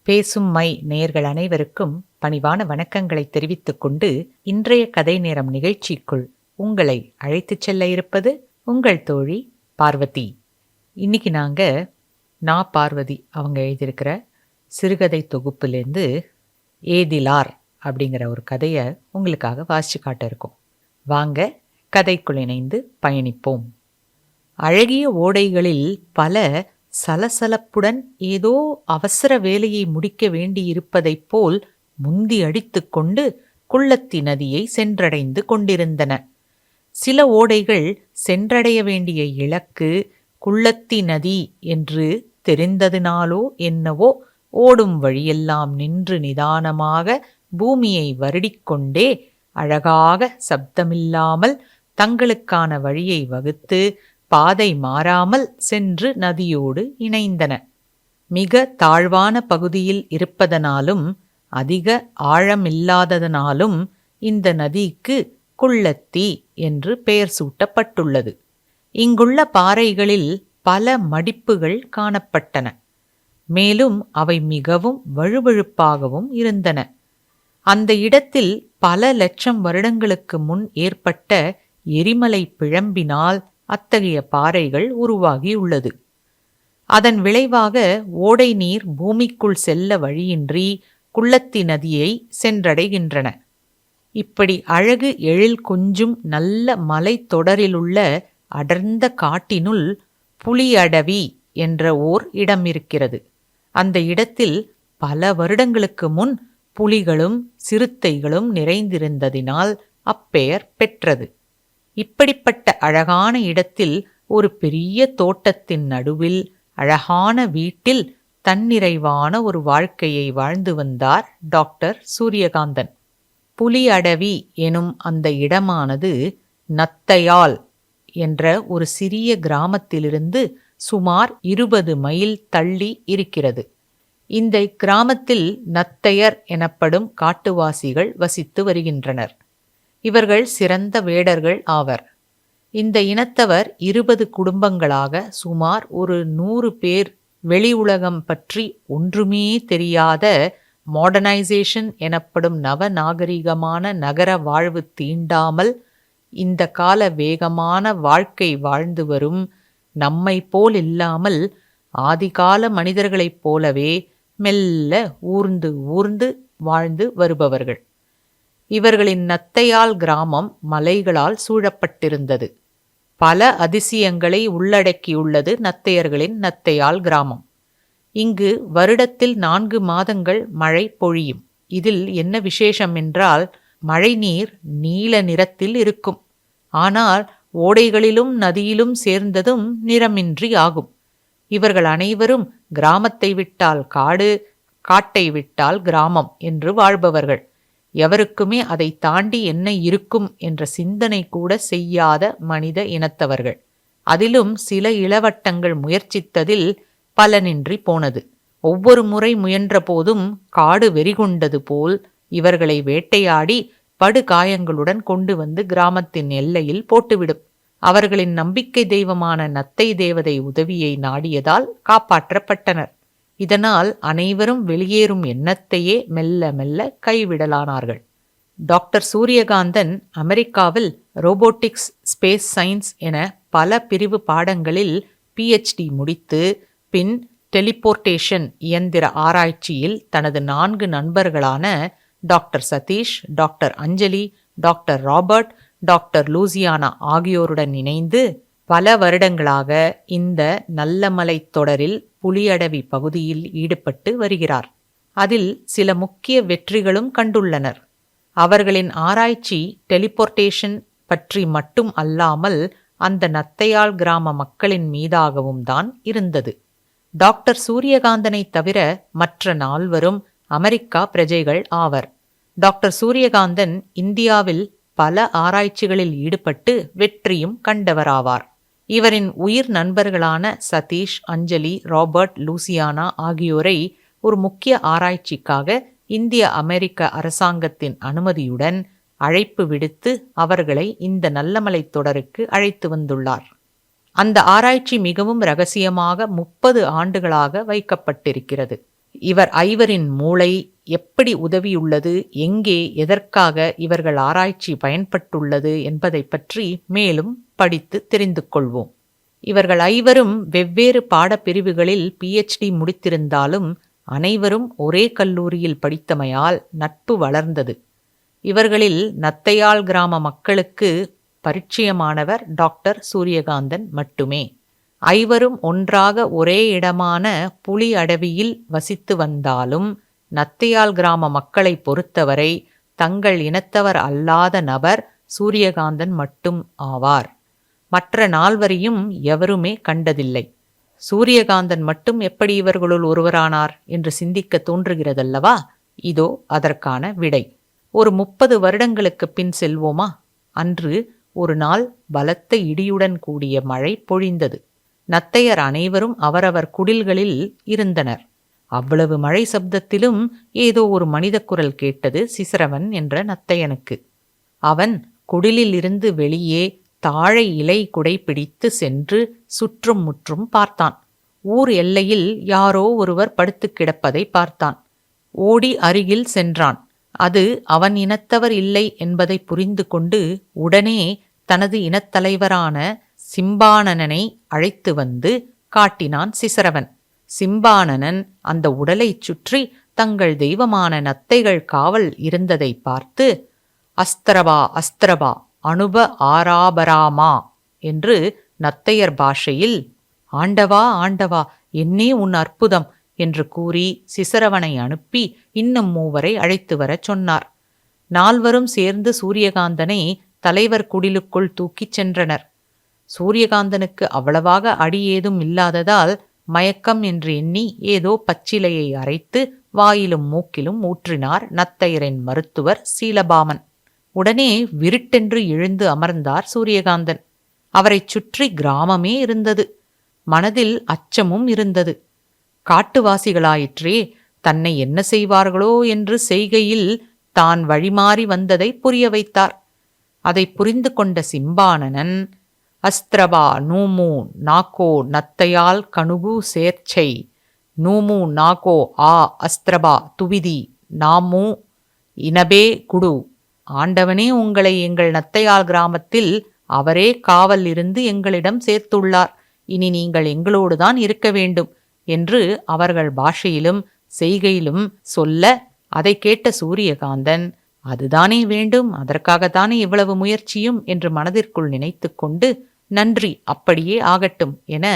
பேசும் மை நேயர்கள் அனைவருக்கும் பணிவான வணக்கங்களை தெரிவித்துக் கொண்டு இன்றைய கதை நேரம் நிகழ்ச்சிக்குள் உங்களை அழைத்துச் செல்ல இருப்பது உங்கள் தோழி பார்வதி. இன்னைக்கு நான் பார்வதி அவங்க எழுதியிருக்கிற சிறுகதை தொகுப்புலேருந்து ஏதிலார் அப்படிங்கிற ஒரு கதையை உங்களுக்காக வாசிச்சு காட்ட இருக்கோம். வாங்க கதைக்குள் இணைந்து பயணிப்போம். அழகிய ஓடைகளில் பல சலசலப்புடன் ஏதோ அவசர வேலையை முடிக்க வேண்டியிருப்பதைப் போல் முந்தி அடித்து கொண்டு குள்ளத்தி நதியை சென்றடைந்து கொண்டிருந்தன. சில ஓடைகள் சென்றடைய வேண்டிய இலக்கு குள்ளத்தி நதி என்று தெரிந்ததினாலோ என்னவோ ஓடும் வழியெல்லாம் நின்று நிதானமாக பூமியை வருடிக்கொண்டே அழகாக சப்தமில்லாமல் தங்களுக்கான வழியை வகுத்து பாதை மாறாமல் சென்று நதியோடு இணைந்தன. மிக தாழ்வான பகுதியில் இருப்பதனாலும் அதிக ஆழமில்லாததனாலும் இந்த நதிக்கு குள்ளத்தி என்று பெயர் சூட்டப்பட்டுள்ளது. இங்குள்ள பாறைகளில் பல மடிப்புகள் காணப்பட்டன. மேலும் அவை மிகவும் வழுவழுப்பாகவும் இருந்தன. அந்த இடத்தில் பல லட்சம் வருடங்களுக்கு முன் ஏற்பட்ட எரிமலை பிழம்பினால் அத்தகைய பாறைகள் உருவாகியுள்ளது. அதன் விளைவாக ஓடை நீர் பூமிக்குள் செல்ல வழியின்றி குள்ளத்தி நதியை சென்றடைகின்றன. இப்படி அழகு எழில் கொஞ்சும் நல்ல மலைத்தொடரிலுள்ள அடர்ந்த காட்டினுள் புலியடவி என்ற ஓர் இடம் இருக்கிறது. அந்த இடத்தில் பல வருடங்களுக்கு முன் புலிகளும் சிறுத்தைகளும் நிறைந்திருந்ததினால் அப்பெயர் பெற்றது. இப்படிப்பட்ட அழகான இடத்தில் ஒரு பெரிய தோட்டத்தின் நடுவில் அழகான வீட்டில் தன்னிறைவான ஒரு வாழ்க்கையை வாழ்ந்து வந்தார் டாக்டர் சூரியகாந்தன். புலி அடவி எனும் அந்த இடமானது நத்தையால் என்ற ஒரு சிறிய கிராமத்திலிருந்து சுமார் 20 மைல் தள்ளி இருக்கிறது. இந்த கிராமத்தில் நத்தையர் எனப்படும் காட்டுவாசிகள் வசித்து வருகின்றனர். இவர்கள் சிறந்த வேடர்கள் ஆவர். இந்த இனத்தவர் 20 குடும்பங்களாக சுமார் ஒரு 100 பேர் வெளி உலகம் பற்றி ஒன்றுமே தெரியாத மாடர்னைசேஷன் எனப்படும் நவநாகரிகமான நகர வாழ்வு தீண்டாமல் இந்த கால வேகமான வாழ்க்கை வாழ்ந்து வரும் நம்மை போல் இல்லாமல் ஆதிகால மனிதர்களைப் போலவே மெல்ல ஊர்ந்து ஊர்ந்து வாழ்ந்து வருபவர்கள். இவர்களின் நத்தையால் கிராமம் மலைகளால் சூழப்பட்டிருந்தது. பல அதிசயங்களை உள்ளடக்கியுள்ளது நத்தையர்களின் நத்தையால் கிராமம். இங்கு வருடத்தில் 4 மாதங்கள் மழை பொழியும். இதில் என்ன விசேஷம் என்றால் மழை நீர் நீல நிறத்தில் இருக்கும். ஆனால் ஓடைகளிலும் நதியிலும் சேர்ந்ததும் நிறமின்றி ஆகும். இவர்கள் அனைவரும் கிராமத்தை விட்டால் காடு, காட்டை விட்டால் கிராமம் என்று வாழ்பவர்கள். எவருக்குமே அதை தாண்டி என்ன இருக்கும் என்ற சிந்தனை கூட செய்யாத மனித இனத்தவர்கள். அதிலும் சில இளவட்டங்கள் முயற்சித்ததில் பலனின்றி போனது. ஒவ்வொரு முறை முயன்ற போதும் காடு வெறிகொண்டது போல் இவர்களை வேட்டையாடி படுகாயங்களுடன் கொண்டு வந்து கிராமத்தின் எல்லையில் போட்டுவிடும். அவர்களின் நம்பிக்கை தெய்வமான நத்தை தேவதை உதவியை நாடியதால் காப்பாற்றப்பட்டனர். இதனால் அனைவரும் வெளியேறும் எண்ணத்தையே மெல்ல மெல்ல கைவிடலானார்கள். டாக்டர் சூரியகாந்தன் அமெரிக்காவில் ரோபோட்டிக்ஸ், ஸ்பேஸ் சயின்ஸ் என பல பிரிவு பாடங்களில் PhD முடித்து பின் டெலிபோர்டேஷன் இயந்திர ஆராய்ச்சியில் தனது 4 நண்பர்களான டாக்டர் சதீஷ், டாக்டர் அஞ்சலி, டாக்டர் ராபர்ட், டாக்டர் லூசியானா ஆகியோருடன் இணைந்து பல வருடங்களாக இந்த நல்லமலை தொடரில் புலியடவி பகுதியில் ஈடுபட்டு வருகிறார். அதில் சில முக்கிய வெற்றிகளும் கண்டுள்ளனர். அவர்களின் ஆராய்ச்சி டெலிபோர்டேஷன் பற்றி மட்டும் அல்லாமல் அந்த நத்தையால் கிராம மக்களின் மீதாகவும் தான் இருந்தது. டாக்டர் சூரியகாந்தனை தவிர மற்ற 4வரும் அமெரிக்கா பிரஜைகள் ஆவர். டாக்டர் சூரியகாந்தன் இந்தியாவில் பல ஆராய்ச்சிகளில் ஈடுபட்டு வெற்றியும் கண்டவராவார். இவரின் உயிர் நண்பர்களான சதீஷ், அஞ்சலி, ராபர்ட், லூசியானா ஆகியோரை ஒரு முக்கிய ஆராய்ச்சிக்காக இந்திய அமெரிக்க அரசாங்கத்தின் அனுமதியுடன் அழைப்பு விடுத்து அவர்களை இந்த நல்லமலை தொடருக்கு அழைத்து வந்துள்ளார். அந்த ஆராய்ச்சி மிகவும் இரகசியமாக 30 ஆண்டுகளாக வைக்கப்பட்டிருக்கிறது. இவர் ஐவரின் மூளை எப்படி உதவியுள்ளது, எங்கே, எதற்காக இவர்கள் ஆராய்ச்சி பயன்பட்டுள்ளது என்பதை பற்றி மேலும் படித்து தெரிந்து கொள்வோம். இவர்கள் ஐவரும் வெவ்வேறு பாடப்பிரிவுகளில் PhD முடித்திருந்தாலும் அனைவரும் ஒரே கல்லூரியில் படித்தமையால் நட்பு வளர்ந்தது. இவர்களில் நத்தையாள் கிராம மக்களுக்கு பரிச்சயமானவர் டாக்டர் சூரியகாந்தன் மட்டுமே. ஐவரும் ஒன்றாக ஒரே இடமான புலி அடவியில் வசித்து வந்தாலும் நத்தையாள் கிராம மக்களை பொறுத்தவரை தங்கள் இனத்தவர் அல்லாத நபர் சூரியகாந்தன் மட்டும் ஆவார். மற்ற நால்வரையும் எவருமே கண்டதில்லை. சூரியகாந்தன் மட்டும் எப்படி இவர்களுள் ஒருவரானார் என்று சிந்திக்க தோன்றுகிறதல்லவா? இதோ அதற்கான விடை. ஒரு 30 வருடங்களுக்கு பின் செல்வோமா? அன்று ஒரு நாள் பலத்த இடியுடன் கூடிய மழை பொழிந்தது. நத்தையர் அனைவரும் அவரவர் குடில்களில் இருந்தனர். அவ்வளவு மழை சப்தத்திலும் ஏதோ ஒரு மனித குரல் கேட்டது சிசரவன் என்ற நத்தையனுக்கு. அவன் குடிலில் இருந்து வெளியே தாழை இலை குடை பிடித்து சென்று சுற்றும் முற்றும் பார்த்தான். ஊர் எல்லையில் யாரோ ஒருவர் படுத்து கிடப்பதை பார்த்தான். ஓடி அருகில் சென்றான். அது அவன் இனத்தவர் இல்லை என்பதை புரிந்து கொண்டு உடனே தனது இனத்தலைவரான சிம்பானனனை அழைத்து வந்து காட்டினான் சிசரவன். சிம்பானனன் அந்த உடலைச் சுற்றி தங்கள் தெய்வமான நத்தைகள் காவல் இருந்ததை பார்த்து, அஸ்திரபா அஸ்திரபா அனுப ஆராபராமா என்று நத்தையர் பாஷையில், ஆண்டவா ஆண்டவா என்னே உன் அற்புதம் என்று கூறி சிசரவனை அனுப்பி இன்னும் 3 அழைத்து வரச் சொன்னார். 4 சேர்ந்து சூரியகாந்தனை தலைவர் குடிலுக்குள் தூக்கிச் சென்றனர். சூரியகாந்தனுக்கு அவ்வளவாக அடி ஏதும் இல்லாததால் மயக்கம் என்று எண்ணி ஏதோ பச்சிலையை அரைத்து வாயிலும் மூக்கிலும் ஊற்றினார் நத்தையரின் மருத்துவர் சீலபாமன். உடனே விருட்டென்று எழுந்து அமர்ந்தார் சூரியகாந்தன். அவரைச் சுற்றி கிராமமே இருந்தது. மனதில் அச்சமும் இருந்தது. காட்டுவாசிகளாயிற்றே, தன்னை என்ன செய்வார்களோ என்று செய்கையில் தான் வழிமாறி வந்ததை புரிய வைத்தார். அதை புரிந்து கொண்ட சிம்பானனன், அஸ்திரபா நூமு நாக்கோ நத்தையால் கணுகு சேர்ச்சை நூமு நாகோ ஆ அஸ்திரபா துவிதி நாமு இனபே குடு, ஆண்டவனே உங்களை எங்கள் நத்தையாள் கிராமத்தில் அவரே காவல் இருந்து எங்களிடம் சேர்த்துள்ளார். இனி நீங்கள் எங்களோடுதான் இருக்க வேண்டும் என்று அவர்கள் பாஷையிலும் செய்கையிலும் சொல்ல, அதை கேட்ட சூரியகாந்தன், அதுதானே வேண்டும், அதற்காகத்தானே இவ்வளவு முயற்சியும் என்று மனதிற்குள் நினைத்து கொண்டு, நன்றி, அப்படியே ஆகட்டும் என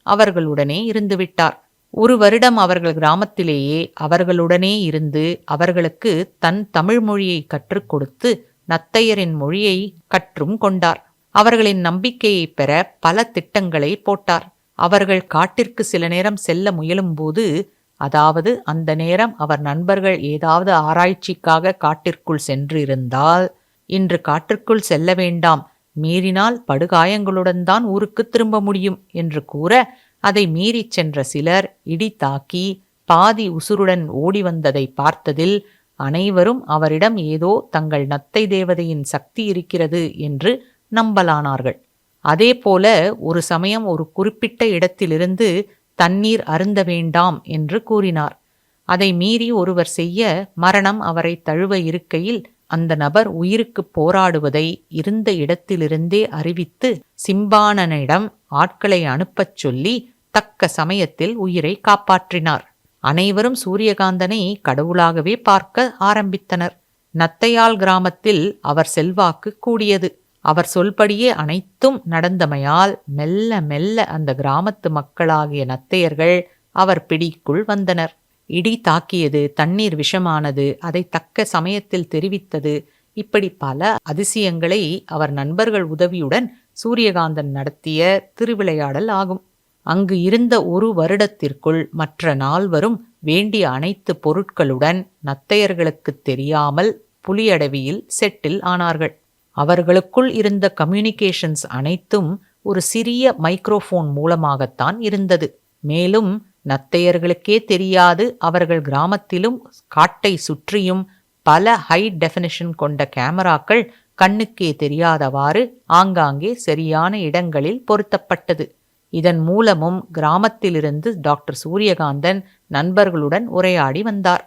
அவர்களுடனே இருந்துவிட்டார். 1 வருடம் அவர்கள் கிராமத்திலேயே அவர்களுடனே இருந்து அவர்களுக்கு தன் தமிழ் மொழியை கற்றுக் கொடுத்து நத்தையரின் மொழியை கற்றும் கொண்டார். அவர்களின் நம்பிக்கையை பெற பல திட்டங்களை போட்டார். அவர்கள் காட்டிற்கு சில நேரம் செல்ல முயலும்போது, அதாவது அந்த நேரம் அவர் நண்பர்கள் ஏதாவது ஆராய்ச்சிக்காக காட்டிற்குள் சென்று இருந்தால், இன்று காட்டிற்குள் செல்ல வேண்டாம், மீறினால் படுகாயங்களுடன் தான் ஊருக்கு திரும்ப முடியும் என்று கூற, அதை மீறிச் சென்ற சிலர் இடி தாக்கி பாதி உசுருடன் ஓடி வந்ததை பார்த்ததில் அனைவரும் அவரிடம் ஏதோ தங்கள் நத்தை தேவதையின் சக்தி இருக்கிறது என்று நம்பலானார்கள். அதேபோல ஒரு சமயம் ஒரு குறிப்பிட்ட இடத்திலிருந்து தண்ணீர் அருந்த வேண்டாம் என்று கூறினார். அதை மீறி ஒருவர் செய்ய மரணம் அவரை தழுவ இருக்கையில் அந்த நபர் உயிருக்கு போராடுவதை இருந்த இடத்திலிருந்தே அறிவித்து சிம்பானனிடம் ஆட்களை அனுப்பச் சொல்லி தக்க சமயத்தில் உயிரை காப்பாற்றினார். அனைவரும் சூரியகாந்தனை கடவுளாகவே பார்க்க ஆரம்பித்தனர். நத்தையாள் கிராமத்தில் அவர் செல்வாக்கு கூடியது. அவர் சொல்படியே அனைத்தும் நடந்தமையால் மெல்ல மெல்ல அந்த கிராமத்து மக்களாகிய நத்தையர்கள் அவர் பிடிக்குள் வந்தனர். இடி தாக்கியது, தண்ணீர் விஷமானது, அதை தக்க சமயத்தில் தெரிவித்தது, இப்படி பல அதிசயங்களை அவர் நண்பர்கள் உதவியுடன் சூரியகாந்தன் நடத்திய திருவிளையாடல் ஆகும். அங்கு இருந்த 1 வருடத்திற்குள் மற்ற 4 வேண்டிய அனைத்து பொருட்களுடன் நத்தையர்களுக்கு தெரியாமல் புலியடவியில் செட்டில் ஆனார்கள். அவர்களுக்குள் இருந்த கம்யூனிகேஷன்ஸ் அனைத்தும் ஒரு சிறிய மைக்ரோஃபோன் மூலமாகத்தான் இருந்தது. மேலும் நத்தையர்களுக்கே தெரியாது அவர்கள் கிராமத்திலும் காட்டை சுற்றியும் பல ஹை டெஃபினிஷன் கொண்ட கேமராக்கள் கண்ணுக்கே தெரியாதவாறு ஆங்காங்கே சரியான இடங்களில் பொருத்தப்பட்டது. இதன் மூலமும் கிராமத்திலிருந்து டாக்டர் சூரியகாந்தன் நண்பர்களுடன் உரையாடி வந்தார்.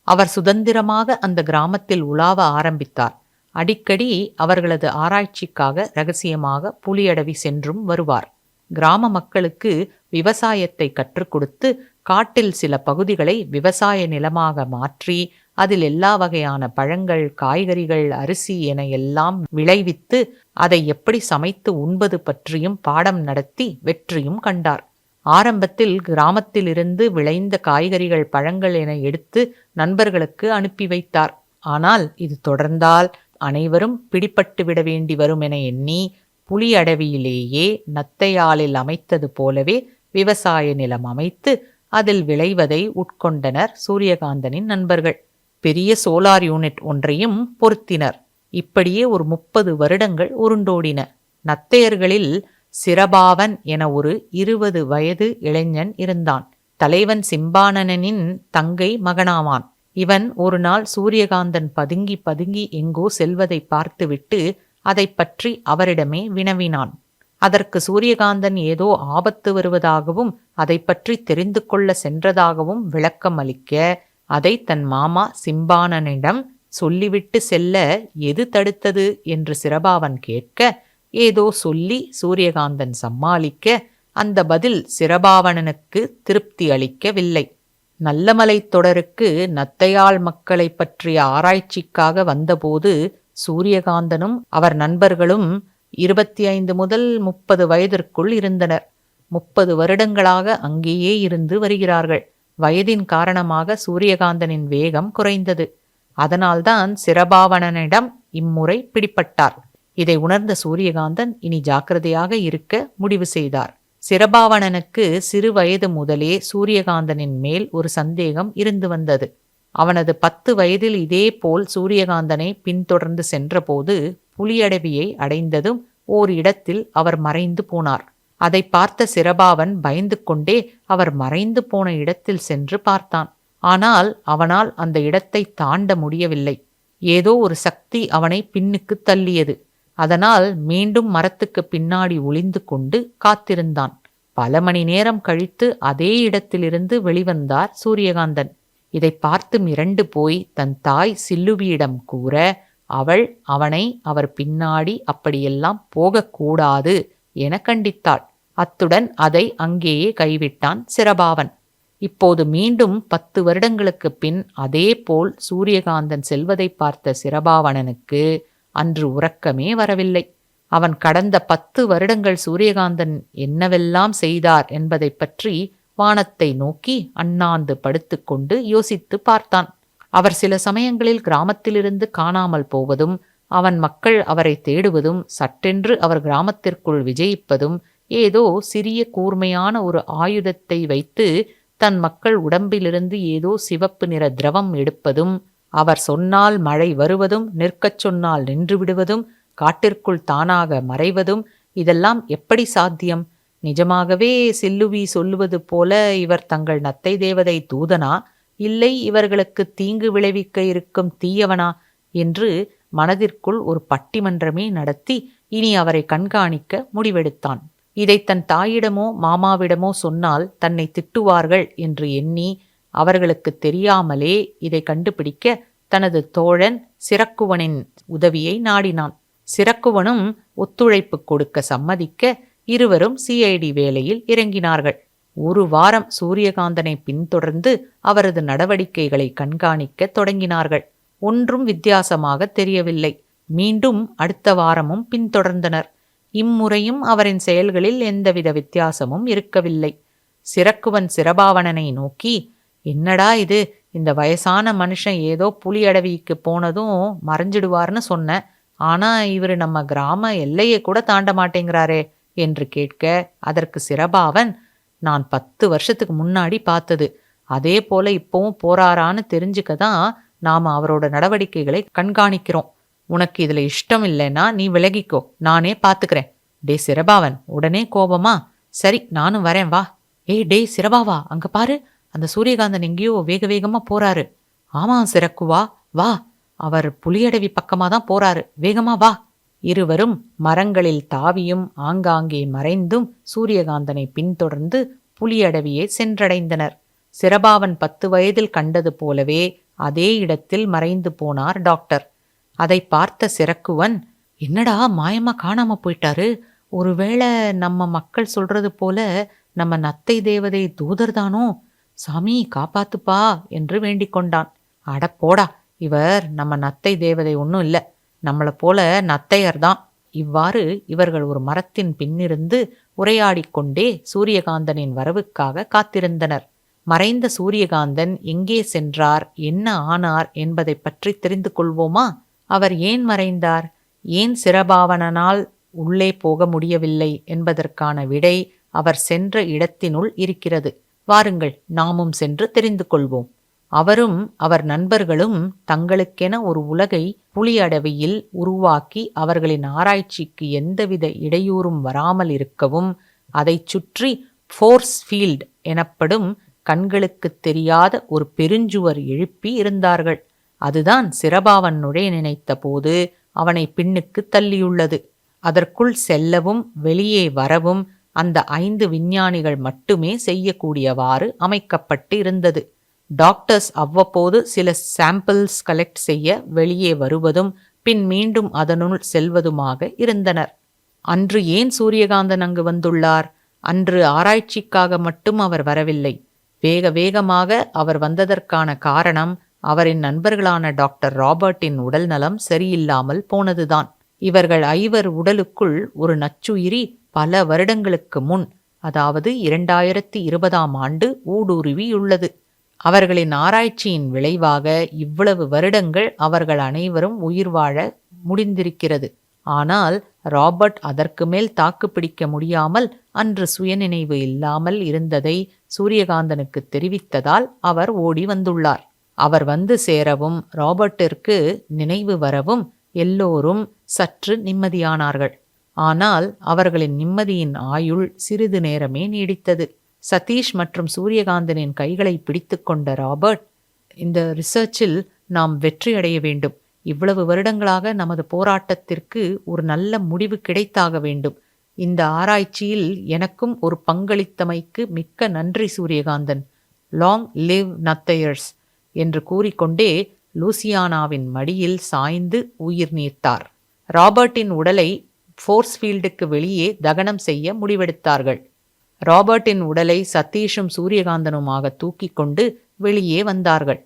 அவர் சுதந்திரமாக அந்த கிராமத்தில் உலாவ ஆரம்பித்தார். அடிக்கடி அவர்களது ஆராய்ச்சிக்காக இரகசியமாக புலியடவி சென்றும் வருவார். கிராம மக்களுக்கு விவசாயத்தை கற்றுக் கொடுத்து காட்டில் சில பகுதிகளை விவசாய நிலமாக மாற்றி அதில் எல்லா வகையான பழங்கள், காய்கறிகள், அரிசி என எல்லாம் விளைவித்து அதை எப்படி சமைத்து உண்பது பற்றியும் பாடம் நடத்தி வெற்றியும் கண்டார். ஆரம்பத்தில் கிராமத்திலிருந்து விளைந்த காய்கறிகள், பழங்கள் என எடுத்து நண்பர்களுக்கு அனுப்பி வைத்தார். ஆனால் இது தொடர்ந்தால் அனைவரும் பிடிபட்டு விட வேண்டி வரும் என எண்ணி புலியடவியிலேயே நத்தையாலில் அமைத்தது போலவே விவசாய நிலம் அமைத்து அதில் விளைவதை உட்கொண்டனர் சூரியகாந்தனின் நண்பர்கள். பெரிய சோலார் யூனிட் ஒன்றையும் பொருத்தினர். இப்படியே ஒரு 30 வருடங்கள் உருண்டோடின. நத்தையர்களில் சிரபாவன் என ஒரு 20 வயது இளைஞன் இருந்தான். தலைவன் சிம்பானனின் தங்கை மகனாவான். இவன் ஒரு நாள் சூரியகாந்தன் பதுங்கி பதுங்கி எங்கோ செல்வதை பார்த்துவிட்டு அதை பற்றி அவரிடமே வினவினான். அதற்கு சூரியகாந்தன் ஏதோ ஆபத்து வருவதாகவும் அதை பற்றி தெரிந்து கொள்ள சென்றதாகவும் விளக்கம் அளிக்க, அதை தன் மாமா சிம்பானனிடம் சொல்லிவிட்டு செல்ல எது தடுத்தது என்று சிரபாவன் கேட்க, ஏதோ சொல்லி சூரியகாந்தன் சமாளிக்க, அந்த பதில் சிரபாவனனுக்கு திருப்தி அளிக்கவில்லை. நல்லமலைத் தொடருக்கு நத்தையாள் மக்களை பற்றிய ஆராய்ச்சிக்காக வந்தபோது சூரியகாந்தனும் அவர் நண்பர்களும் 25 முதல் 30 வயதிற்குள் இருந்தனர். 30 வருடங்களாக அங்கேயே இருந்து வருகிறார்கள். வயதின் காரணமாக சூரியகாந்தனின் வேகம் குறைந்தது. அதனால்தான் சிரபாவனனிடம் இம்முறை பிடிபட்டார். இதை உணர்ந்த சூரியகாந்தன் இனி ஜாக்கிரதையாக இருக்க முடிவு செய்தார். சிரபாவனனுக்கு சிறு வயது முதலே சூரியகாந்தனின் மேல் ஒரு சந்தேகம் இருந்து வந்தது. அவனது 10 வயதில் இதேபோல் சூரியகாந்தனை பின்தொடர்ந்து சென்றபோது புலியடவியை அடைந்ததும் ஓர் இடத்தில் அவர் மறைந்து போனார். அதை பார்த்த சிரபாவன் பயந்து கொண்டே அவர் மறைந்து போன இடத்தில் சென்று பார்த்தான். ஆனால் அவனால் அந்த இடத்தை தாண்ட முடியவில்லை. ஏதோ ஒரு சக்தி அவனை பின்னுக்கு தள்ளியது. அதனால் மீண்டும் மரத்துக்கு பின்னாடி ஒளிந்து கொண்டு காத்திருந்தான். பல மணி நேரம் கழித்து அதே இடத்திலிருந்து வெளிவந்தார் சூரியகாந்தன். இதை பார்த்து மிரண்டு போய் தன் தாய் சில்லுவியிடம் கூற, அவள் அவனை அவர் பின்னாடி அப்படியெல்லாம் போகக்கூடாது என கண்டித்தாள். அத்துடன் அதை அங்கேயே கைவிட்டான் சிரபாவன். இப்போது மீண்டும் 10 வருடங்களுக்கு பின் அதே போல் சூரியகாந்தன் செல்வதை பார்த்த சிரபாவனனுக்கு அன்று உறக்கமே வரவில்லை. அவன் கடந்த 10 வருடங்கள் சூரியகாந்தன் என்னவெல்லாம் செய்தார் என்பதை பற்றி வானத்தை நோக்கி அண்ணாந்து படுத்துக்கொண்டு யோசித்து பார்த்தான். அவர் சில சமயங்களில் கிராமத்திலிருந்து காணாமல் போவதும், அவன் மக்கள் அவரை தேடுவதும், சட்டென்று அவர் கிராமத்திற்குள் விஜயிப்பதும், ஏதோ சிறிய கூர்மையான ஒரு ஆயுதத்தை வைத்து தன் மக்கள் உடம்பிலிருந்து ஏதோ சிவப்பு நிற திரவம் எடுப்பதும், அவர் சொன்னால் மழை வருவதும், நிற்கச் சொன்னால் நின்று விடுவதும், காட்டிற்குள் தானாக மறைவதும், இதெல்லாம் எப்படி சாத்தியம்? நிஜமாகவே சில்லுவி சொல்லுவது போல இவர் தங்கள் நத்தை தேவதை தூதனா, இல்லை இவர்களுக்கு தீங்கு விளைவிக்க இருக்கும் தீயவனா என்று மனதிற்குள் ஒரு பட்டிமன்றமே நடத்தி இனி அவரை கண்காணிக்க முடிவெடுத்தான். இதை தன் தாயிடமோ மாமாவிடமோ சொன்னால் தன்னை திட்டுவார்கள் என்று எண்ணி அவர்களுக்கு தெரியாமலே இதை கண்டுபிடிக்க தனது தோழன் சிரக்குவனின் உதவியை நாடினான். சிரக்குவனும் ஒத்துழைப்பு கொடுக்க சம்மதிக்க இருவரும் சிஐடி வேலையில் இறங்கினார்கள். ஒரு வாரம் சூரியகாந்தனை பின்தொடர்ந்து அவரது நடவடிக்கைகளை கண்காணிக்க தொடங்கினார்கள். ஒன்றும் வித்தியாசமாக தெரியவில்லை. மீண்டும் அடுத்த வாரமும் பின்தொடர்ந்தனர். இம்முறையும் அவரின் செயல்களில் எந்தவித வித்தியாசமும் இருக்கவில்லை. சிரக்குவன் சிரபாவனனை நோக்கி, என்னடா இது, இந்த வயசான மனுஷன் ஏதோ புலியடவிக்கு போனதும் மறைஞ்சிடுவார்னு சொன்ன, ஆனா இவரு நம்ம கிராம எல்லையை கூட தாண்ட மாட்டேங்கிறாரே என்று கேட்க, அதற்கு சிரபாவன், நான் 10 வருஷத்துக்கு முன்னாடி பார்த்தது, அதே போல இப்பவும் போறாரான்னு தெரிஞ்சுக்க தான் நாம அவரோட நடவடிக்கைகளை கண்காணிக்கிறோம். உனக்கு இதுல இஷ்டம் இல்லைன்னா நீ விலகிக்கோ, நானே பாத்துக்கிறேன். டே சிரபாவன், உடனே கோபமா, சரி நானும் வரேன் வா. டே சிரபாவா, அங்க பாரு, அந்த சூரியகாந்தன் எங்கேயோ வேக வேகமா போறாரு. ஆமா சிரக்குவா, வா, அவர் புலியடவி பக்கமா தான் போறாரு, வேகமா வா இருவரும் மரங்களில் தாவியும் ஆங்காங்கே மறைந்தும் சூரியகாந்தனை பின்தொடர்ந்து புலியடவியை சென்றடைந்தனர். சிரபாவன் 10 வயதில் கண்டது போலவே அதே இடத்தில் மறைந்து போனார் டாக்டர். அதை பார்த்த சிரக்குவன், என்னடா மாயமா காணாம போயிட்டாரு, ஒருவேளை நம்ம மக்கள் சொல்றது போல நம்ம நத்தை தேவதை தூதர்தானோ, சாமி காப்பாத்துப்பா என்று வேண்டிக் கொண்டான். அட போடா, இவர் நம்ம நத்தை தேவதை ஒன்றும் இல்லை, நம்மளை போல நத்தையர்தான். இவ்வாறு இவர்கள் ஒரு மரத்தின் பின்னிருந்து உரையாடிக்கொண்டே சூரியகாந்தனின் வரவுக்காக காத்திருந்தனர். மறைந்த சூரியகாந்தன் எங்கே சென்றார், என்ன ஆனார் என்பதை பற்றி தெரிந்து கொள்வோமா? அவர் ஏன் மறைந்தார், ஏன் சிரபாவனால் உள்ளே போக முடியவில்லை என்பதற்கான விடை அவர் சென்ற இடத்தினுள் இருக்கிறது. வாருங்கள், நாமும் சென்று தெரிந்து கொள்வோம். அவரும் அவர் நண்பர்களும் தங்களுக்கென ஒரு உலகை புலியடவியில் உருவாக்கி அவர்களின் ஆராய்ச்சிக்கு எந்தவித இடையூறும் வராமல் இருக்கவும் அதைச் சுற்றி ஃபோர்ஸ் ஃபீல்ட் எனப்படும் கண்களுக்கு தெரியாத ஒரு பெருஞ்சுவர் எழுப்பி இருந்தார்கள். அதுதான் சிரபாவன் நுழைய நினைத்த போது அவனை பின்னுக்கு தள்ளியுள்ளது. அதற்குள் செல்லவும் வெளியே வரவும் அந்த 5 விஞ்ஞானிகள் மட்டுமே செய்யக்கூடியவாறு அமைக்கப்பட்டு இருந்தது. டாக்டர்ஸ் அவ்வப்போது சில சாம்பிள்ஸ் கலெக்ட் செய்ய வெளியே வருவதும் பின் மீண்டும் அதனுள் செல்வதுமாக இருந்தனர். அன்று ஏன் சூரியகாந்தன் அங்கு வந்துள்ளார்? அன்று ஆராய்ச்சிக்காக மட்டும் அவர் வரவில்லை. வேக வேகமாக அவர் வந்ததற்கான காரணம் அவரின் நண்பர்களான டாக்டர் ராபர்ட்டின் உடல் நலம் சரியில்லாமல் போனதுதான். இவர்கள் 5 உடலுக்குள் ஒரு நச்சுயிரி பல வருடங்களுக்கு முன், அதாவது 2020ஆம் ஆண்டு ஊடுருவியுள்ளது. அவர்களின் ஆராய்ச்சியின் விளைவாக இவ்வளவு வருடங்கள் அவர்கள் அனைவரும் உயிர் வாழ முடிந்திருக்கிறது. ஆனால் ராபர்ட் அதற்கு மேல் தாக்கு பிடிக்க முடியாமல் அன்று சுயநினைவு இல்லாமல் இருந்ததை சூரியகாந்தனுக்கு தெரிவித்ததால் அவர் ஓடி வந்துள்ளார். அவர் வந்து சேரவும் ராபர்ட்டிற்கு நினைவு வரவும் எல்லோரும் சற்று நிம்மதியானார்கள். ஆனால் அவர்களின் நிம்மதியின் ஆயுள் சிறிது நேரமே நீடித்தது. சதீஷ் மற்றும் சூரியகாந்தனின் கைகளை பிடித்து கொண்ட ராபர்ட், இந்த ரிசர்ச்சில் நாம் வெற்றியடைய வேண்டும். இவ்வளவு வருடங்களாக நமது போராட்டத்திற்கு ஒரு நல்ல முடிவு கிடைத்தாக வேண்டும். இந்த ஆராய்ச்சியில் எனக்கும் ஒரு பங்களித்தமைக்கு மிக்க நன்றி சூரியகாந்தன். லாங் லிவ் நத்தையர்ஸ் என்று கூறிக்கொண்டே லூசியானாவின் மடியில் சாய்ந்து உயிர் நீத்தார். ராபர்ட்டின் உடலை ஃபோர்ஸ் ஃபீல்டுக்கு வெளியே தகனம் செய்ய முடிவெடுத்தார்கள். ராபர்ட்டின் உடலை சதீஷும் சூரியகாந்தனுமாக தூக்கி கொண்டு வெளியே வந்தார்கள்.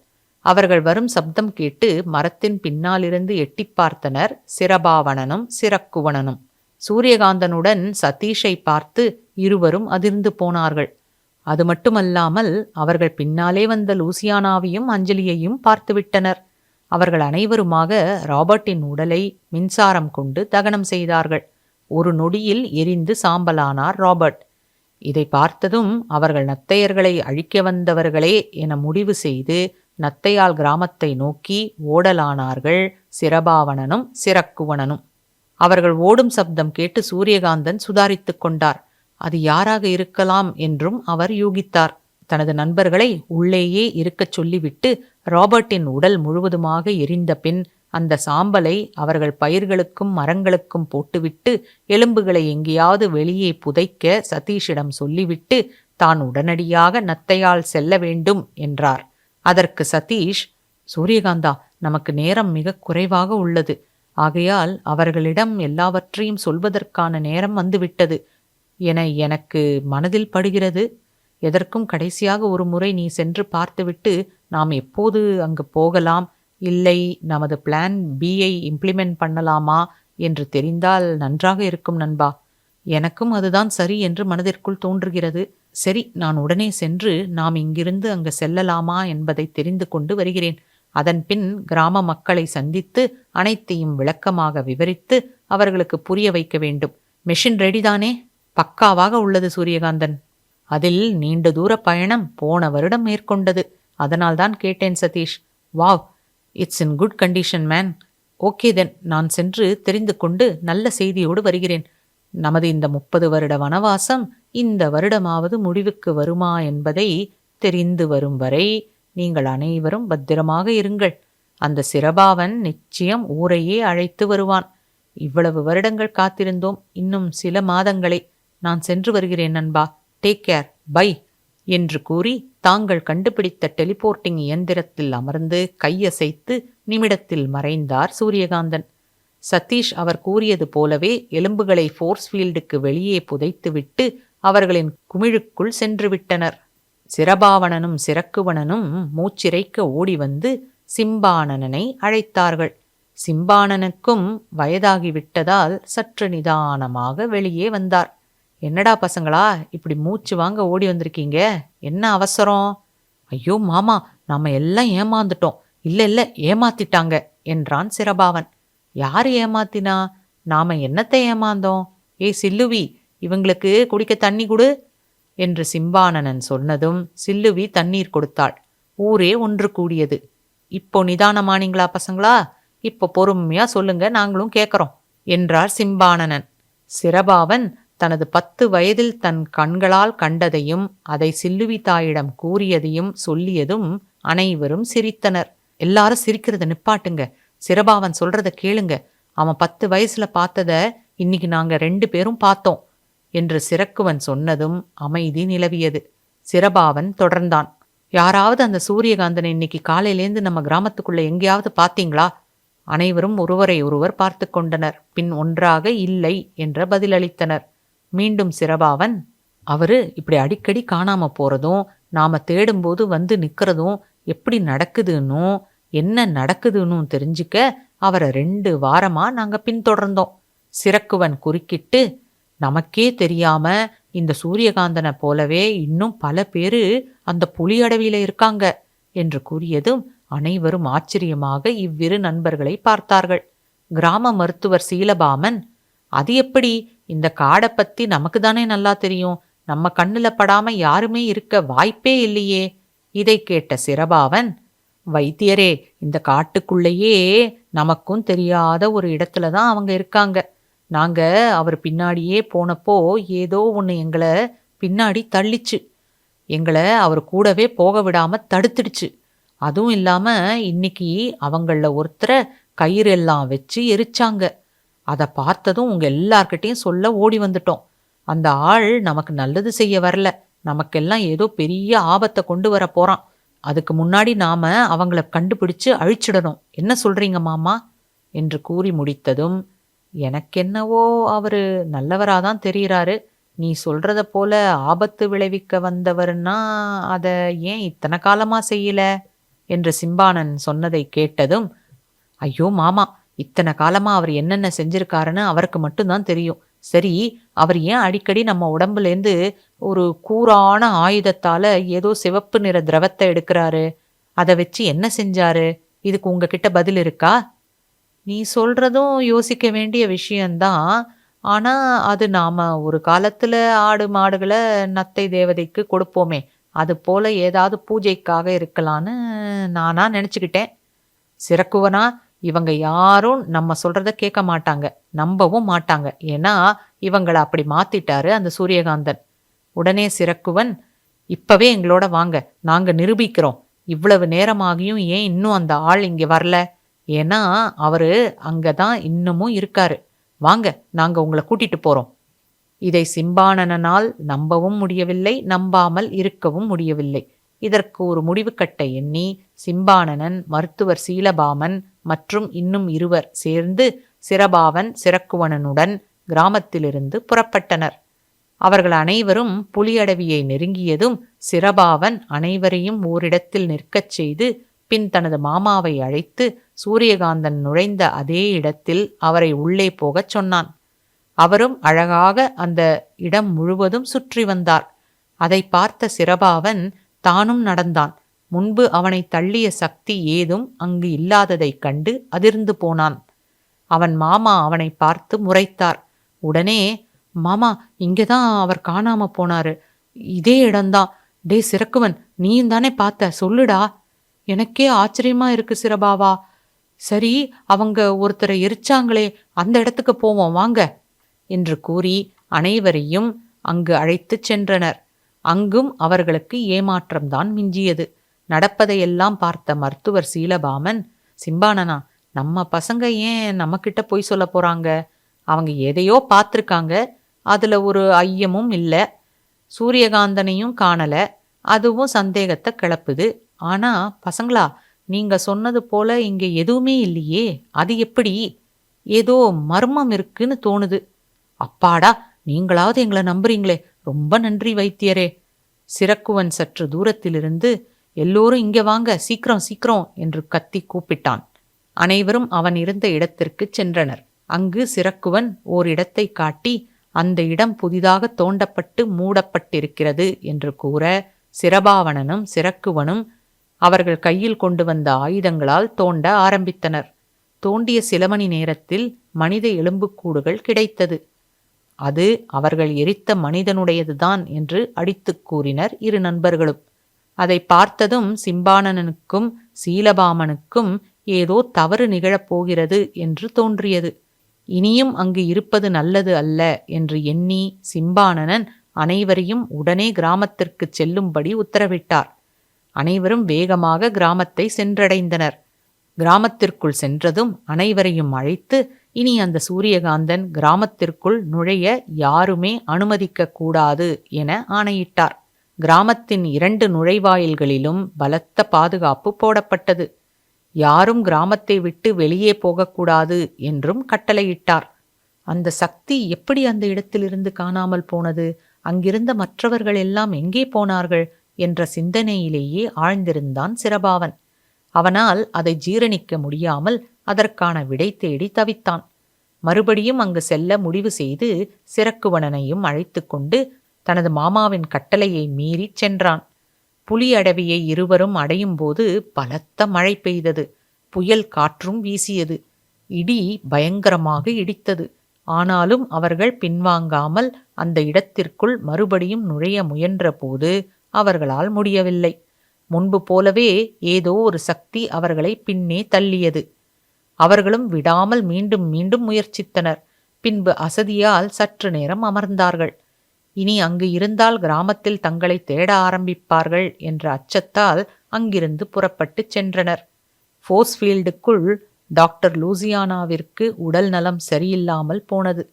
அவர்கள் வரும் சப்தம் கேட்டு மரத்தின் பின்னாலிருந்து எட்டி பார்த்தனர் சிரபாவணனும் சிரக்குவணனும். சூரியகாந்தனுடன் சதீஷை பார்த்து இருவரும் அதிர்ந்து போனார்கள். அது மட்டுமல்லாமல் அவர்கள் பின்னாலே வந்த லூசியானாவையும் அஞ்சலியையும் பார்த்துவிட்டனர். அவர்கள் அனைவருமாக ராபர்ட்டின் உடலை மின்சாரம் கொண்டு தகனம் செய்தார்கள். ஒரு நொடியில் எரிந்து சாம்பலானார் ராபர்ட். இதை பார்த்ததும் அவர்கள் நத்தையர்களை அழிக்க வந்தவர்களே என முடிவு செய்து நத்தையால் கிராமத்தை நோக்கி ஓடலானார்கள் சிரபாவணனும் சிரக்குவணனும். அவர்கள் ஓடும் சப்தம் கேட்டு சூரியகாந்தன் சுதாரித்து கொண்டார். அது யாராக இருக்கலாம் என்றும் அவர் யூகித்தார். தனது நண்பர்களை உள்ளேயே இருக்கச் சொல்லிவிட்டு ராபர்ட்டின் உடல் முழுவதுமாக எரிந்த பின் அந்த சாம்பலை அவர்கள் பயிர்களுக்கும் மரங்களுக்கும் போட்டுவிட்டு எலும்புகளை எங்கேயாவது வெளியே புதைக்க சதீஷிடம் சொல்லிவிட்டு தான் உடனடியாக நத்தையால் செல்ல வேண்டும் என்றார். அதற்கு சதீஷ், சூரியகாந்தா, நமக்கு நேரம் மிக குறைவாக உள்ளது. ஆகையால் அவர்களிடம் எல்லாவற்றையும் சொல்வதற்கான நேரம் வந்துவிட்டது என எனக்கு மனதில் படுகிறது. எதற்கும் கடைசியாக ஒரு முறை நீ சென்று பார்த்துவிட்டு நாம் எப்போது அங்கு போகலாம், இல்லை நமது பிளான் பியை இம்ப்ளிமெண்ட் பண்ணலாமா என்று தெரிந்தால் நன்றாக இருக்கும் நண்பா. எனக்கும் அதுதான் சரி என்று மனதிற்குள் தோன்றுகிறது. சரி, நான் உடனே சென்று நாம் இங்கிருந்து அங்கு செல்லலாமா என்பதை தெரிந்து கொண்டு வருகிறேன். அதன்பின் கிராம மக்களை சந்தித்து அனைத்தையும் விளக்கமாக விவரித்து அவர்களுக்கு புரிய வைக்க வேண்டும். மெஷின் ரெடிதானே? பக்காவாக உள்ளது சூரியகாந்தன். அதில் நீண்ட தூர பயணம் போன வருடம் மேற்கொண்டது. அதனால்தான் கேட்டேன் Satish. Wow, it's in good condition man. Okay then, நான் சென்று தெரிந்து கொண்டு நல்ல செய்தியோடு வருகிறேன். நமது இந்த 30 வருட வனவாசம் இந்த வருடமாவது முடிவுக்கு வருமா என்பதை தெரிந்து வரும் வரை நீங்கள் அனைவரும் பத்திரமாக இருங்கள். அந்த சிரபாவன் நிச்சயம் ஊரையே அழைத்து வருவான். இவ்வளவு வருடங்கள் காத்திருந்தோம், இன்னும் சில மாதங்களே. நான் சென்று வருகிறேன் நண்பா. டேக் கேர், பை என்று கூறி தாங்கள் கண்டுபிடித்த டெலிபோர்ட்டிங் இயந்திரத்தில் அமர்ந்து கையசைத்து நிமிடத்தில் மறைந்தார் சூரியகாந்தன். சதீஷ் அவர் கூறியது போலவே எலும்புகளை ஃபோர்ஸ் ஃபீல்டுக்கு வெளியே புதைத்துவிட்டு அவர்களின் குமிழுக்குள் சென்று விட்டனர். சிரபாவணனும் சிரக்குவணனும் மூச்சிறைக்க ஓடி வந்து சிம்பானனனை அழைத்தார்கள். சிம்பானனுக்கும் வயதாகிவிட்டதால் சற்று நிதானமாக வெளியே வந்தார். என்னடா பசங்களா, இப்படி மூச்சு வாங்க ஓடி வந்திருக்கீங்க? என்ன அவசரம்? ஐயோ மாமா, நாம எல்லாம் ஏமாந்துட்டோம். இல்ல ஏமாத்திட்டாங்க என்றான் சிரபாவன். யாரு ஏமாத்தினா? நாம என்னத்தை ஏமாந்தோம்? சில்லுவி, இவங்களுக்கு குடிக்க தண்ணி கொடு என்று சிம்பானனன் சொன்னதும் சில்லுவி தண்ணீர் கொடுத்தாள். ஊரே ஒன்று கூடியது. இப்போ நிதானமானீங்களா பசங்களா? இப்போ பொறுமையா சொல்லுங்க, நாங்களும் கேட்கறோம் என்றார் சிம்பானனன். சிரபாவன் தனது 10 வயதில் தன் கண்களால் கண்டதையும் அதை சில்லுவி தாயிடம் கூறியதையும் சொல்லியதும் அனைவரும் சிரித்தனர். எல்லாரும் சிரிக்கிறத நிப்பாட்டுங்க, சிரபாவன் சொல்றத கேளுங்க. அவன் 10 வயசுல பார்த்தத இன்னைக்கு நாங்க 2 பேரும் பார்த்தோம் என்று சிரக்குவன் சொன்னதும் அமைதி நிலவியது. சிரபாவன் தொடர்ந்தான். யாராவது அந்த சூரியகாந்தனை இன்னைக்கு காலையிலேந்து நம்ம கிராமத்துக்குள்ள எங்கேயாவது பார்த்தீங்களா? அனைவரும் ஒருவரை ஒருவர் பார்த்து கொண்டனர். பின் ஒன்றாக இல்லை என்ற பதிலளித்தனர். மீண்டும் சிரபாவன், அவரு இப்படி அடிக்கடி காணாம போறதும் நாம தேடும்போது வந்து நிக்கிறதும் எப்படி நடக்குதுன்னும் என்ன நடக்குதுன்னு தெரிஞ்சுக்க அவரை 2 வாரமா நாங்க பின்தொடர்ந்தோம். சிரக்குவன் குறுக்கிட்டு, நமக்கே தெரியாம இந்த சூரியகாந்தனை போலவே இன்னும் பல பேரு அந்த புலியடவியில இருக்காங்க என்று கூறியதும் அனைவரும் ஆச்சரியமாக இவ்விரு நண்பர்களை பார்த்தார்கள். கிராம மருத்துவர் சீலபாமன், அது எப்படி? இந்த காடை பத்தி நமக்கு தானே நல்லா தெரியும். நம்ம கண்ணுல படாம யாருமே இருக்க வாய்ப்பே இல்லையே. இதை கேட்ட சிரபாவன், வைத்தியரே, இந்த காட்டுக்குள்ளேயே நமக்கும் தெரியாத ஒரு இடத்துலதான் அவங்க இருக்காங்க. நாங்க அவர் பின்னாடியே போனப்போ ஏதோ ஒன்று எங்களை பின்னாடி தள்ளிச்சு. எங்களை அவர் கூடவே போக விடாம தடுத்துடுச்சு. அதுவும் இல்லாம இன்னைக்கு அவங்கள ஒருத்தரை கயிறு எல்லாம் வச்சு எரிச்சாங்க. அதை பார்த்ததும் உங்க எல்லார்கிட்டையும் சொல்ல ஓடி வந்துட்டோம். அந்த ஆள் நமக்கு நல்லது செய்ய வரல, நமக்கெல்லாம் ஏதோ பெரிய ஆபத்தை கொண்டு வர போறான். அதுக்கு முன்னாடி நாம அவங்கள கண்டுபிடிச்சு அழிச்சிடணும். என்ன சொல்றீங்க மாமா என்று கூறி முடித்ததும், எனக்கென்னவோ அவரு நல்லவராதான் தெரிகிறாரு. நீ சொல்றத போல ஆபத்து விளைவிக்க வந்தவர்னா அத ஏன் இத்தனை காலமா செய்யல என்று சிம்பானன் சொன்னதை கேட்டதும், ஐயோ மாமா, இத்தனை காலமா அவர் என்னென்ன செஞ்சிருக்காருன்னு அவருக்கு மட்டும்தான் தெரியும். சரி, அவர் ஏன் அடிக்கடி நம்ம உடம்புலேருந்து ஒரு கூரான ஆயுதத்தால ஏதோ சிவப்பு நிற திரவத்தை எடுக்கிறாரு? அதை வச்சு என்ன செஞ்சாரு? இதுக்கு உங்ககிட்ட பதில் இருக்கா? நீ சொல்றதும் யோசிக்க வேண்டிய விஷயம்தான். ஆனா அது நாம ஒரு காலத்துல ஆடு மாடுகளை நத்தை தேவதைக்கு கொடுப்போமே, அது போல ஏதாவது பூஜைக்காக இருக்கலான்னு நானா நினைச்சுக்கிட்டேன். சிரக்குவனா, இவங்க யாரும் நம்ம சொல்றத கேட்க மாட்டாங்க, நம்பவும் மாட்டாங்க. ஏன்னா இவங்களை அப்படி மாத்திட்டாரு அந்த சூரியகாந்தன். உடனே சிரக்குவன், இப்பவே எங்களோட வாங்க, நாங்க நிரூபிக்கிறோம். இவ்வளவு நேரமாகியும் ஏன் இன்னும் அந்த ஆள் இங்க வரல? ஏன்னா அவரு அங்கதான் இன்னமும் இருக்காரு. வாங்க, நாங்க உங்களை கூட்டிட்டு போறோம். இதை சிம்பானனால் நம்பவும் முடியவில்லை, நம்பாமல் இருக்கவும் முடியவில்லை. இதற்கு ஒரு முடிவு கட்ட எண்ணி சிம்பானனன், மருத்துவர் சீலபாமன் மற்றும் இன்னும் 2 சேர்ந்து சிரபாவன் சிரக்குவனனுடன் கிராமத்திலிருந்து புறப்பட்டனர். அவர்கள் அனைவரும் புலியடவியை நெருங்கியதும் சிரபாவன் அனைவரையும் ஓரிடத்தில் நிற்கச் செய்து பின் தனது மாமாவை அழைத்து சூரியகாந்தன் நுழைந்த அதே இடத்தில் அவரை உள்ளே போகச் சொன்னான். அவரும் அழகாக அந்த இடம் முழுவதும் சுற்றி வந்தார். அதை பார்த்த சிரபாவன் தானும் நடந்தான். முன்பு அவனை தள்ளிய சக்தி ஏதும் அங்கு இல்லாததைக் கண்டு அதிர்ந்து போனான். அவன் மாமா அவனை பார்த்து முறைத்தார். உடனே, மாமா, இங்கதான் அவர் காணாம போனாரு, இதே இடம்தான். டே சிரக்குவன், நீயும் தானே பார்த்த, சொல்லுடா. எனக்கே ஆச்சரியமா இருக்கு சிரபாவா. சரி, அவங்க ஒருத்தரை எரிச்சாங்களே, அந்த இடத்துக்கு போவோம் வாங்க என்று கூறி அனைவரையும் அங்கு அழைத்துச் சென்றனர். அங்கும் அவர்களுக்கு ஏமாற்றம்தான் மிஞ்சியது. நடப்பதையெல்லாம் பார்த்த மருத்துவர் சீலபாமன், சிம்பானனா, நம்ம பசங்க ஏன் நம்மக்கிட்ட பொய் சொல்ல போறாங்க? அவங்க எதையோ பார்த்துருக்காங்க. அதுல ஒரு ஐயமும் இல்ல. சூரியகாந்தனையும் காணல. அதுவும் சந்தேகத்த கிளப்புது. ஆனா, பசங்களா, நீங்க சொன்னது போல இங்க எதுவுமே இல்லையே! அது எப்படி? ஏதோ மர்மம் இருக்குன்னு தோணுது. அப்பாடா! நீங்களாவது எங்கள நம்புறீங்களே! ரொம்ப நன்றி வைத்தியரே! சிரக்குவன் சற்று தூரத்திலிருந்து, எல்லோரும் இங்க வாங்க, சீக்கிரம் சீக்கிரம் என்று கத்தி கூப்பிட்டான். அனைவரும் அவன் இருந்த இடத்திற்குச் சென்றனர். அங்கு சிரக்குவன் ஓரிடத்தை காட்டி, அந்த இடம் புதிதாக தோண்டப்பட்டு மூடப்பட்டிருக்கிறது என்று கூற, சிரபாவணனும் சிரக்குவனும் அவர்கள் கையில் கொண்டு வந்த ஆயுதங்களால் தோண்ட ஆரம்பித்தனர். தோண்டிய சில மணி நேரத்தில் மனித எலும்புக்கூடுகள் கிடைத்தது. அது அவர்கள் எரித்த மனிதனுடையதுதான் என்று அடித்துக் கூறினர் இரு நண்பர்களும். அதை பார்த்ததும் சிம்பானனுக்கும் சீலபாமனுக்கும் ஏதோ தவறு நிகழப் போகிறது என்று தோன்றியது. இனியும் அங்கு இருப்பது நல்லது அல்ல என்று எண்ணி சிம்பானனன் அனைவரையும் உடனே கிராமத்திற்குச் செல்லும்படி உத்தரவிட்டார். அனைவரும் வேகமாக கிராமத்தை சென்றடைந்தனர். கிராமத்திற்குள் சென்றதும் அனைவரையும் அழைத்து, இனி அந்த சூரியகாந்தன் கிராமத்திற்குள் நுழைய யாருமே அனுமதிக்க கூடாது என ஆணையிட்டார். கிராமத்தின் 2 நுழைவாயில்களிலும் பலத்த பாதுகாப்பு போடப்பட்டது. யாரும் கிராமத்தை விட்டு வெளியே போகக்கூடாது என்றும் கட்டளையிட்டார். அந்த சக்தி எப்படி அந்த இடத்திலிருந்து காணாமல் போனது? அங்கிருந்த மற்றவர்கள் எல்லாம் எங்கே போனார்கள் என்ற சிந்தனையிலேயே ஆழ்ந்திருந்தான் சிரபாவன். அவனால் அதை ஜீரணிக்க முடியாமல் அதற்கான விடை தேடி தவித்தான். மறுபடியும் அங்கு செல்ல முடிவு செய்து சிரக்குவணனையும் அழைத்து கொண்டு தனது மாமாவின் கட்டளையை மீறி சென்றான். புலி அடவியை இருவரும் அடையும் போது பலத்த மழை பெய்தது. புயல் காற்றும் வீசியது. இடி பயங்கரமாக இடித்தது. ஆனாலும் அவர்கள் பின்வாங்காமல் அந்த இடத்திற்குள் மறுபடியும் நுழைய முயன்ற போது அவர்களால் முடியவில்லை. முன்பு போலவே ஏதோ ஒரு சக்தி அவர்களை பின்னே தள்ளியது. அவர்களும் விடாமல் மீண்டும் மீண்டும் முயற்சித்தனர். பின்பு அசதியால் சற்று நேரம் அமர்ந்தார்கள். இனி அங்கு இருந்தால் கிராமத்தில் தங்களை தேட ஆரம்பிப்பார்கள் என்ற அச்சத்தால் அங்கிருந்து புறப்பட்டுச் சென்றனர். ஃபோர்ஸ்ஃபீல்டுக்குள் டாக்டர் லூசியானாவிற்கு உடல் நலம் சரியில்லாமல் போனது.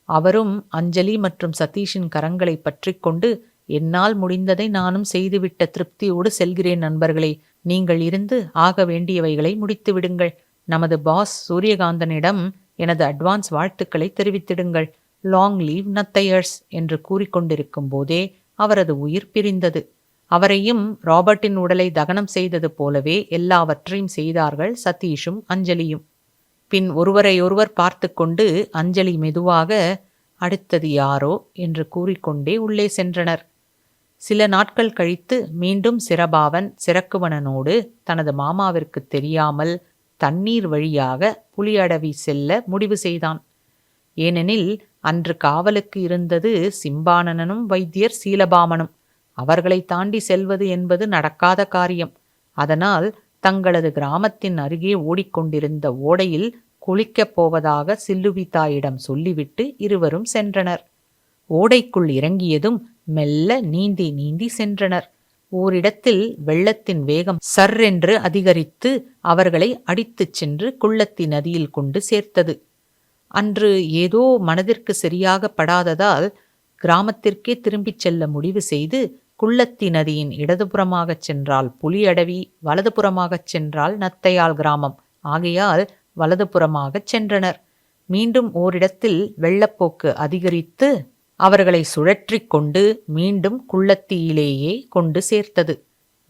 அவரும் அஞ்சலி மற்றும் சதீஷின் கரங்களை பற்றி கொண்டு, என்னால் முடிந்ததை நானும் செய்துவிட்ட திருப்தியோடு செல்கிறேன் நண்பர்களே. நீங்கள் இருந்து ஆக வேண்டியவைகளை முடித்து விடுங்கள். நமது பாஸ் சூரியகாந்தனிடம் எனது அட்வான்ஸ் வாழ்த்துக்களை தெரிவித்திடுங்கள். லாங் லீவ் நத்தையர்ஸ் என்று கூறிக்கொண்டிருக்கும் போதே அவரது உயிர் பிரிந்தது. அவரையும் ராபர்ட்டின் உடலை தகனம் செய்தது போலவே எல்லாவற்றையும் செய்தார்கள் சதீஷும் அஞ்சலியும். பின் ஒருவரையொருவர் பார்த்து கொண்டு அஞ்சலி மெதுவாக, அடுத்தது யாரோ என்று கூறிக்கொண்டே உள்ளே சென்றனர். சில நாட்கள் கழித்து மீண்டும் சிரபாவன் சிரக்குவனனோடு தனது மாமாவிற்கு தெரியாமல் தண்ணீர் வழியாக புலியடவி செல்ல முடிவு செய்தான். ஏனெனில் அன்று காவலுக்கு இருந்தது சிம்பானனும் வைத்தியர் சீலபாமனும். அவர்களை தாண்டி செல்வது என்பது நடக்காத காரியம். அதனால் தங்களது கிராமத்தின் அருகே ஓடிக்கொண்டிருந்த ஓடையில் குளிக்கப் போவதாக சில்லுவித்தாயிடம் சொல்லிவிட்டு இருவரும் சென்றனர். ஓடைக்குள் இறங்கியதும் மெல்ல நீந்தி நீந்தி சென்றனர். ஓரிடத்தில் வெள்ளத்தின் வேகம் சர்ரென்று அதிகரித்து அவர்களை அடித்துச் சென்று குள்ளத்தி நதியில் கொண்டு சேர்த்தது. அன்று ஏதோ மனதிற்கு சரியாக படாததால் கிராமத்திற்கே திரும்பிச் செல்ல முடிவு செய்து, குள்ளத்தி நதியின் இடதுபுறமாகச் சென்றால் புலியடவி, வலதுபுறமாகச் சென்றால் நத்தையால் கிராமம் ஆகையால் வலதுபுறமாகச் சென்றனர். மீண்டும் ஓரிடத்தில் வெள்ளப்போக்கு அதிகரித்து அவர்களை சுழற்றி கொண்டு மீண்டும் குள்ளத்தியிலேயே கொண்டு சேர்த்தது.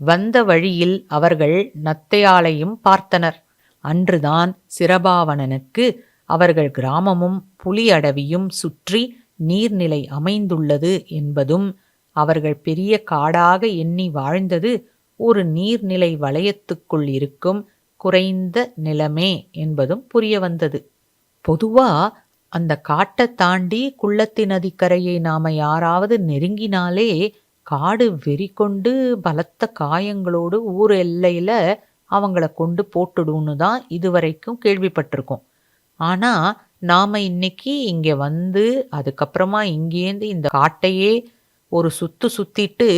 வந்த வழியில் அவர்கள் நத்தையாளையும் பார்த்தனர். அன்றுதான் சிரபாவணனுக்கு அவர்கள் கிராமமும் புலியடவியும் சுற்றி நீர்நிலை அமைந்துள்ளது என்பதும், அவர்கள் பெரிய காடாக எண்ணி வாழ்ந்தது ஒரு நீர்நிலை வளையத்துக்குள் இருக்கும் குறைந்த நிலமே என்பதும் புரிய வந்தது. பொதுவா அந்த காட்டை தாண்டி குள்ளத்தி நதிக்கரையை நாம யாராவது நெருங்கினாலே காடு வெறி கொண்டு பலத்த காயங்களோடு ஊர் எல்லையில அவங்கள கொண்டு போட்டுடுன்னு தான் இதுவரைக்கும் கேள்விப்பட்டிருக்கோம். ஆனா நாம இன்னைக்கு இங்க வந்து அதுக்கப்புறமா இங்கேருந்து இந்த காட்டையே ஒரு சுத்திட்டு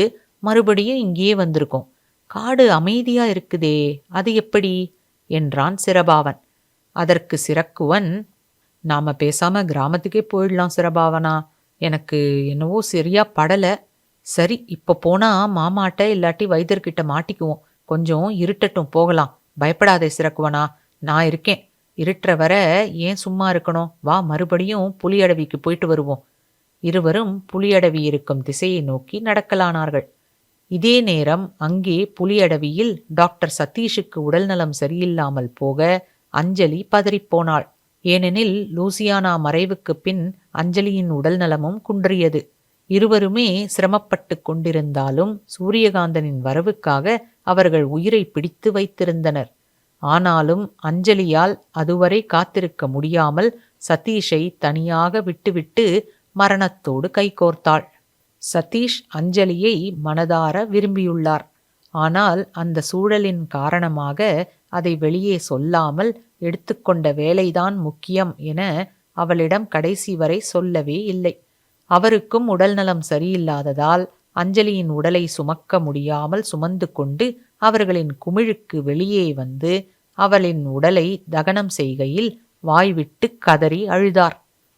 மறுபடியும் இங்கேயே வந்திருக்கோம். காடு அமைதியா இருக்குதே, அது எப்படி என்றான் சிரபாவன். அதற்கு சிரக்குவன், நாம பேசாம கிராமத்துக்கே போயிடலாம் சிரபாவனா. எனக்கு என்னவோ சரியா படல. சரி, இப்ப போனா மாமாட்ட இல்லாட்டி வைத்தியர்கிட்ட மாட்டிக்குவோம். கொஞ்சம் இருட்டட்டும் போகலாம். பயப்படாதே சிரக்குவனா, நான் இருக்கேன். இருட்டுற வர ஏன் சும்மா இருக்கணும்? வா, மறுபடியும் புலியடவிக்கு போயிட்டு வருவோம். இருவரும் புலியடவி இருக்கும் திசையை நோக்கி நடக்கலானார்கள். இதே நேரம் அங்கே புலியடவியில் டாக்டர் சதீஷுக்கு உடல்நலம் சரியில்லாமல் போக அஞ்சலி பதறிப்போனாள். ஏனெனில் லூசியானா மறைவுக்குப் பின் அஞ்சலியின் உடல்நலமும் குன்றியது. இருவருமே சிரமப்பட்டு கொண்டிருந்தாலும் சூரியகாந்தனின் வரவுக்காக அவர்கள் உயிரை பிடித்து வைத்திருந்தனர். ஆனாலும் அஞ்சலியால் அதுவரை காத்திருக்க முடியாமல் சதீஷை தனியாக விட்டுவிட்டு மரணத்தோடு கைகோர்த்தாள். சதீஷ் அஞ்சலியை மனதார விரும்பியுள்ளார். ஆனால் அந்த சூழலின் காரணமாக அதை வெளியே சொல்லாமல் எடுத்துக்கொண்ட வேலைதான் முக்கியம் என அவளிடம் கடைசி வரை சொல்லவே இல்லை. அவருக்கும் உடல்நலம் சரியில்லாததால் அஞ்சலியின் உடலை சுமக்க முடியாமல் சுமந்து கொண்டு அவர்களின் குமிழுக்கு வெளியே வந்து அவளின் உடலை தகனம் செய்கையில் வாய்விட்டு கதறி அழுதார்.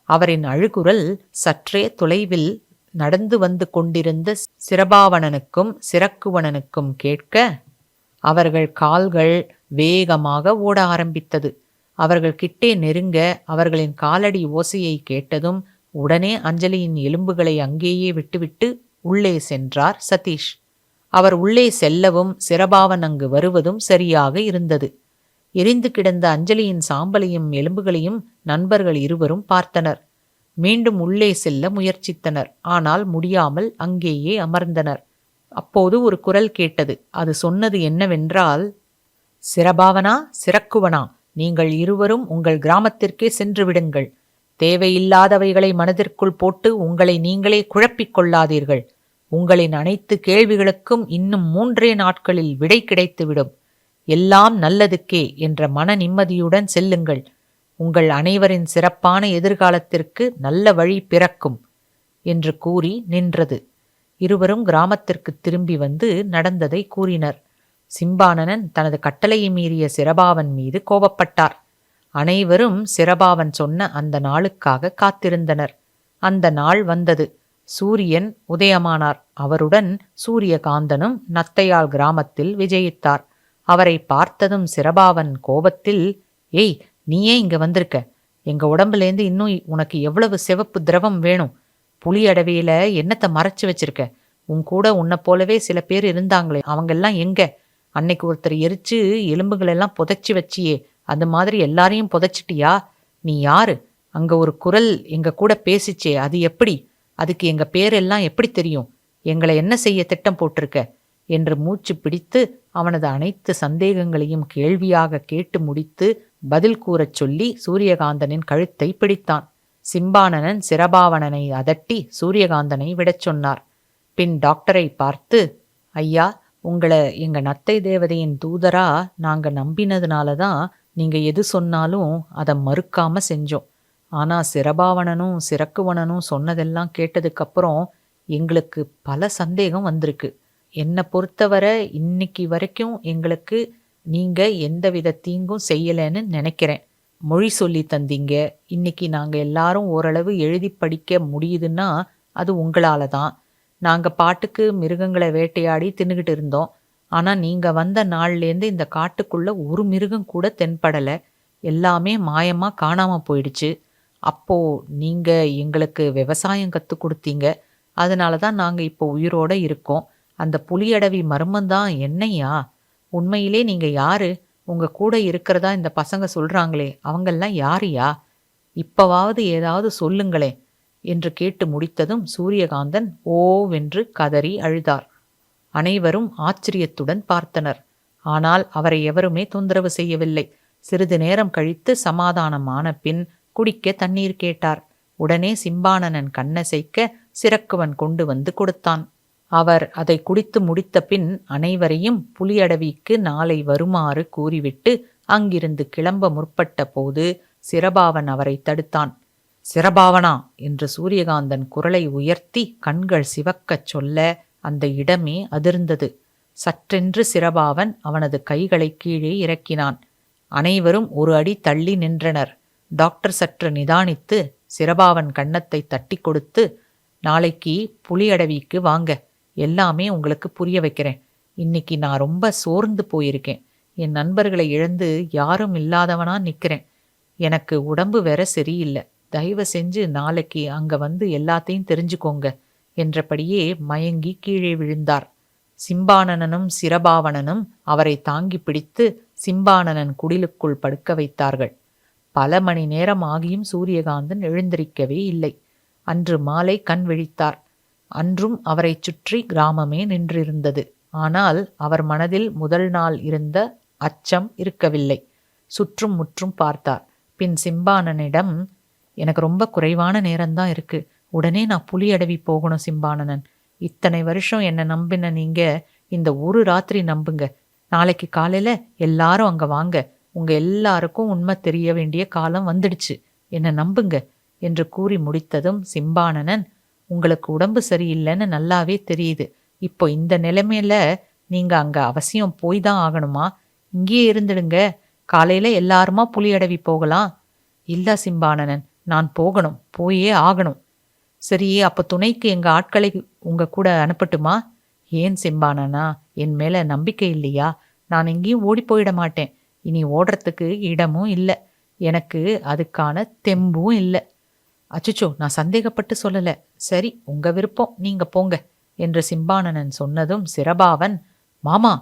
அவரின் அழுகுரல் சற்றே தொலைவில் நடந்து வந்து கொண்டிருந்த சிரபாவணனுக்கும் சிரக்குவணனுக்கும் கேட்க அவர்கள் கால்கள் வேகமாக ஓட ஆரம்பித்தது. அவர்கள் கிட்டே நெருங்க அவர்களின் காலடி ஓசையை கேட்டதும் உடனே அஞ்சலியின் எலும்புகளை அங்கேயே விட்டுவிட்டு உள்ளே சென்றார் சதீஷ். அவர் உள்ளே செல்லவும் சிரபாவன் அங்கு வருவதும் சரியாக இருந்தது. எரிந்து கிடந்த அஞ்சலியின் சாம்பலையும் எலும்புகளையும் நண்பர்கள் இருவரும் பார்த்தனர். மீண்டும் உள்ளே செல்ல முயற்சித்தனர். ஆனால் முடியாமல் அங்கேயே அமர்ந்தனர். அப்போது ஒரு குரல் கேட்டது. அது சொன்னது என்னவென்றால், சிரபாவனா, சிரக்குவனா, நீங்கள் இருவரும் உங்கள் கிராமத்திற்கே சென்று விடுங்கள். தேவையில்லாதவைகளை மனதிற்குள் போட்டு உங்களை நீங்களே குழப்பிக் கொள்ளாதீர்கள். உங்களின் அனைத்து கேள்விகளுக்கும் இன்னும் 3 நாட்களில் விடை கிடைத்துவிடும். எல்லாம் நல்லதுக்கே என்ற மன நிம்மதியுடன் செல்லுங்கள். உங்கள் அனைவரின் சிறப்பான எதிர்காலத்திற்கு நல்ல வழி பிறக்கும் என்று கூறி நின்றது. இருவரும் கிராமத்திற்கு திரும்பி வந்து நடந்ததை கூறினர். சிம்பானனன் தனது கட்டளையை மீறிய சிரபாவன் மீது கோபப்பட்டார். அனைவரும் சிரபாவன் சொன்ன அந்த நாளுக்காக காத்திருந்தனர். அந்த நாள் வந்தது. சூரியன் உதயமானார். அவருடன் சூரியகாந்தனும் நத்தையால் கிராமத்தில் விஜயித்தார். அவரை பார்த்ததும் சிரபாவன் கோபத்தில், ஏய், நீ ஏன் இங்க வந்திருக்க? எங்க உடம்புலேருந்து இன்னும் உனக்கு எவ்வளவு சிவப்பு திரவம் வேணும்? புலி அடவியில என்னத்தை மறைச்சு வச்சிருக்க? உன் கூட உன்னை போலவே சில பேர் இருந்தாங்களே, அவங்கெல்லாம் எங்க? அன்னைக்கு ஒருத்தர் எரிச்சு எலும்புகளெல்லாம் புதைச்சி வச்சியே, அது மாதிரி எல்லாரையும் புதைச்சிட்டியா? நீ யாரு? அங்க ஒரு குரல் எங்க கூட பேசிச்சே, அது எப்படி? அதுக்கு எங்க பேரெல்லாம் எப்படி தெரியும்? எங்களை என்ன செய்ய திட்டம் போட்டிருக்க? என்று மூச்சு பிடித்து அவனது அனைத்து சந்தேகங்களையும் கேள்வியாக கேட்டு முடித்து பதில் கூறச் சொல்லி சூரியகாந்தனின் கழுத்தை பிடித்தான். சிம்பானனன் சிரபாவணனை அதட்டி சூரியகாந்தனை விடச் சொன்னார். பின் டாக்டரை பார்த்து, ஐயா, உங்களை எங்க நத்தை தேவதையின் தூதரா நாங்க நம்பினதுனால தான் நீங்க எது சொன்னாலும் அதை மறுக்காம செஞ்சோம். ஆனா சிரபாவணனும் சிரக்குவணனும் சொன்னதெல்லாம் கேட்டதுக்கப்புறம் எங்களுக்கு பல சந்தேகம் வந்திருக்கு. என்னை பொறுத்தவரை இன்னைக்கு வரைக்கும் எங்களுக்கு நீங்க எந்தவித தீங்கும் செய்யலைன்னு நினைக்கிறேன். மொழி சொல்லி தந்தீங்க. இன்னைக்கு நாங்க எல்லாரும் ஓரளவு எழுதி படிக்க முடியுதுன்னா அது உங்களால தான். நாங்க பாட்டுக்கு மிருகங்களை வேட்டையாடி தின்னுகிட்டு இருந்தோம். ஆனா நீங்க வந்த நாள்லேருந்து இந்த காட்டுக்குள்ள ஒரு மிருகம் கூட தென்படலை. எல்லாமே மாயமா காணாம போயிடுச்சு. அப்போ நீங்க எங்களுக்கு விவசாயம் கத்து கொடுத்தீங்க. அதனால தான் நாங்க இப்போ உயிரோட இருக்கோம். அந்த புலியடவி மர்மந்தான் என்னையா? உண்மையிலே நீங்க யாரு? உங்க கூட இருக்கிறதா இந்த பசங்க சொல்றாங்களே, அவங்கெல்லாம் யாருயா? இப்பவாவது ஏதாவது சொல்லுங்களே என்று கேட்டு முடித்ததும் சூரியகாந்தன் ஓவென்று கதறி அழுதார். அனைவரும் ஆச்சரியத்துடன் பார்த்தனர். ஆனால் அவரை எவருமே தொந்தரவு செய்யவில்லை. சிறிது நேரம் கழித்து சமாதானமான பின் குடிக்க தண்ணீர் கேட்டார். உடனே சிம்பானனன் கண்ணசைக்க சிரக்குவன் கொண்டு வந்து கொடுத்தான். அவர் அதை குடித்து முடித்த பின் அனைவரையும் புலியடவிக்கு நாளை வருமாறு கூறிவிட்டு அங்கிருந்து கிளம்ப முற்பட்ட போது சிரபாவன் அவரை தடுத்தான். சிரபாவனா என்று சூரியகாந்தன் குரலை உயர்த்தி கண்கள் சிவக்கச் சொல்ல அந்த இடமே அதிர்ந்தது. சற்றென்று சிரபாவன் அவனது கைகளை கீழே இறக்கினான். அனைவரும் ஒரு அடி தள்ளி நின்றனர். டாக்டர் சற்று நிதானித்து சிரபாவன் கன்னத்தை தட்டி கொடுத்து, நாளைக்கு புலியடவிக்கு வாங்க, எல்லாமே உங்களுக்கு புரிய வைக்கிறேன். இன்னைக்கு நான் ரொம்ப சோர்ந்து போயிருக்கேன். என் நண்பர்களை இழந்து யாரும் இல்லாதவனா நிக்கிறேன். எனக்கு உடம்பு வேற சரியில்லை. தயவு செஞ்சு நாளைக்கு அங்க வந்து எல்லாத்தையும் தெரிஞ்சுக்கோங்க என்றபடியே மயங்கி கீழே விழுந்தார். சிம்பானனனும் சிரபாவனனும் அவரை தாங்கி பிடித்து சிம்பானனன் குடிலுக்குள் படுக்க வைத்தார்கள். பல மணி நேரம் ஆகியும் சூரியகாந்தன் எழுந்திருக்கவே இல்லை. அன்று மாலை கண் விழித்தார். அன்றும் அவரை சுற்றி கிராமமே நின்றிருந்தது. ஆனால் அவர் மனதில் முதல் நாள் இருந்த அச்சம் இருக்கவில்லை. சுற்றும் முற்றும் பார்த்தார். பின் சிம்பானனிடம், எனக்கு ரொம்ப குறைவான நேரம்தான் இருக்கு. உடனே நான் புலியடவி போகணும் சிம்பானனன். இத்தனை வருஷம் என்னை நம்பின நீங்க இந்த ஒரு ராத்திரி நம்புங்க. நாளைக்கு காலையில எல்லாரும் அங்க வாங்க. உங்க எல்லாருக்கும் உண்மை தெரிய வேண்டிய காலம் வந்துடுச்சு. என்னை நம்புங்க என்று கூறி முடித்ததும் சிம்பானனன், உங்களுக்கு உடம்பு சரியில்லைன்னு நல்லாவே தெரியுது. இப்போ இந்த நிலைமையில நீங்க அங்க அவசியம் போய் தான் ஆகணுமா? இங்கேயே இருந்துடுங்க. காலையில எல்லாருமா புலியடவி போகலாம். இல்ல சிம்பானனன், நான் போகணும், போயே ஆகணும். சரி, அப்ப துணைக்கு எங்க ஆட்களை உங்க கூட அனுப்பட்டுமா? ஏன் சிம்பானனா, என் மேல நம்பிக்கை இல்லையா? நான் எங்கேயும் ஓடி போயிட மாட்டேன். இனி ஓடுறதுக்கு இடமும் இல்லை. எனக்கு அதுக்கான தெம்பும் இல்லை. அச்சுச்சோ, நான் சந்தேகப்பட்டு சொல்லல. சரி, உங்க விருப்பம், நீங்க போங்க என்று சிம்பானனன் சொன்னதும் சிரபாவன் மாமா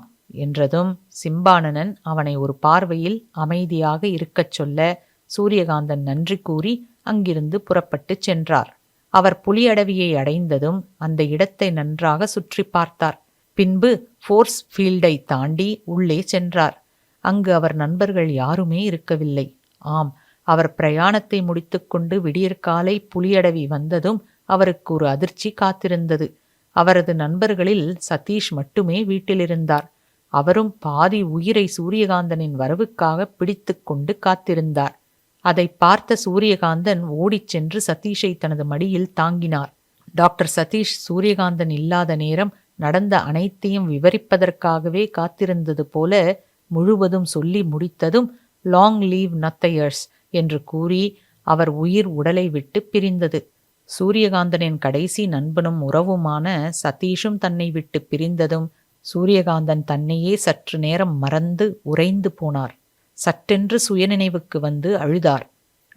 என்றதும் சிம்பானனன் அவனை ஒரு பார்வையில் அமைதியாக இருக்கச் சொல்ல சூரியகாந்தன் நன்றி கூறி அங்கிருந்து புறப்பட்டு சென்றார். அவர் புலியடவியை அடைந்ததும் அந்த இடத்தை நன்றாக சுற்றி பார்த்தார். பின்பு ஃபோர்ஸ் ஃபீல்டை தாண்டி உள்ளே சென்றார். அங்கு அவர் நண்பர்கள் யாருமே இருக்கவில்லை. ஆம், அவர் பிரயாணத்தை முடித்துக்கொண்டு விடியற்காலை புலியடவி வந்ததும் அவருக்கு ஒரு அதிர்ச்சி காத்திருந்தது. அவரது நண்பர்களில் சதீஷ் மட்டுமே வீட்டிலிருந்தார். அவரும் பாதி உயிரை சூரியகாந்தனின் வரவுக்காக பிடித்து கொண்டு காத்திருந்தார். அதை பார்த்த சூரியகாந்தன் ஓடிச் சென்று சதீஷை தனது மடியில் தாங்கினார். டாக்டர் சதீஷ் சூரியகாந்தன் இல்லாத நேரம் நடந்த அனைத்தையும் விவரிப்பதற்காகவே காத்திருந்தது போல முழுவதும் சொல்லி முடித்ததும் லாங் லீவ் நத்தையர்ஸ் என்று கூறி அவர் உயிர் உடலை விட்டு பிரிந்தது. சூரியகாந்தனின் கடைசி நண்பனும் உறவுமான சதீஷும் தன்னை விட்டு பிரிந்ததும் சூரியகாந்தன் தன்னையே சற்று நேரம் மறந்து உறைந்து போனார். சட்டென்று சுயநினைவுக்கு வந்து அழுதார்.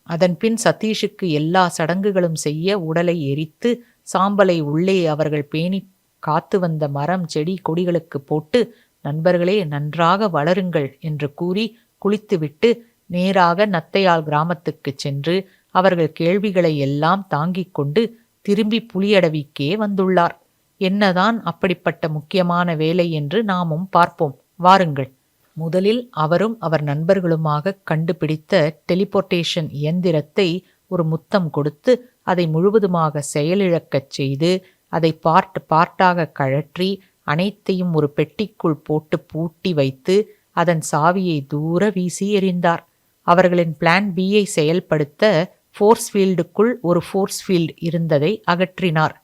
அதன்பின் சதீஷுக்கு எல்லா சடங்குகளும் செய்ய உடலை எரித்து சாம்பலை உள்ளே அவர்கள் பேணி காத்து வந்த மரம் செடி கொடிகளுக்கு போட்டு, நண்பர்களே நன்றாக வளருங்கள் என்று கூறி குளித்துவிட்டு நேராக நத்தையால் கிராமத்துக்கு சென்று அவர்கள் கேள்விகளை எல்லாம் தாங்கிக் கொண்டு திரும்பி புலியடவிக்கே வந்துள்ளார். என்னதான் அப்படிப்பட்ட முக்கியமான வேலை என்று நாமும் பார்ப்போம் வாருங்கள். முதலில் அவரும் அவர் நண்பர்களுமாக கண்டுபிடித்த டெலிபோர்டேஷன் இயந்திரத்தை ஒரு முத்தம் கொடுத்து அதை முழுவதுமாக செயலிழக்கச் செய்து அதை பார்ட்டாக கழற்றி அனைத்தையும் ஒரு பெட்டிக்குள் போட்டு பூட்டி வைத்து அதன் சாவியை தூர வீசி எறிந்தார். அவர்களின் பிளான் பியை செயல்படுத்த ஃபோர்ஸ் ஃபீல்டுக்குள் ஒரு ஃபோர்ஸ் ஃபீல்டு இருந்ததை அகற்றினார்.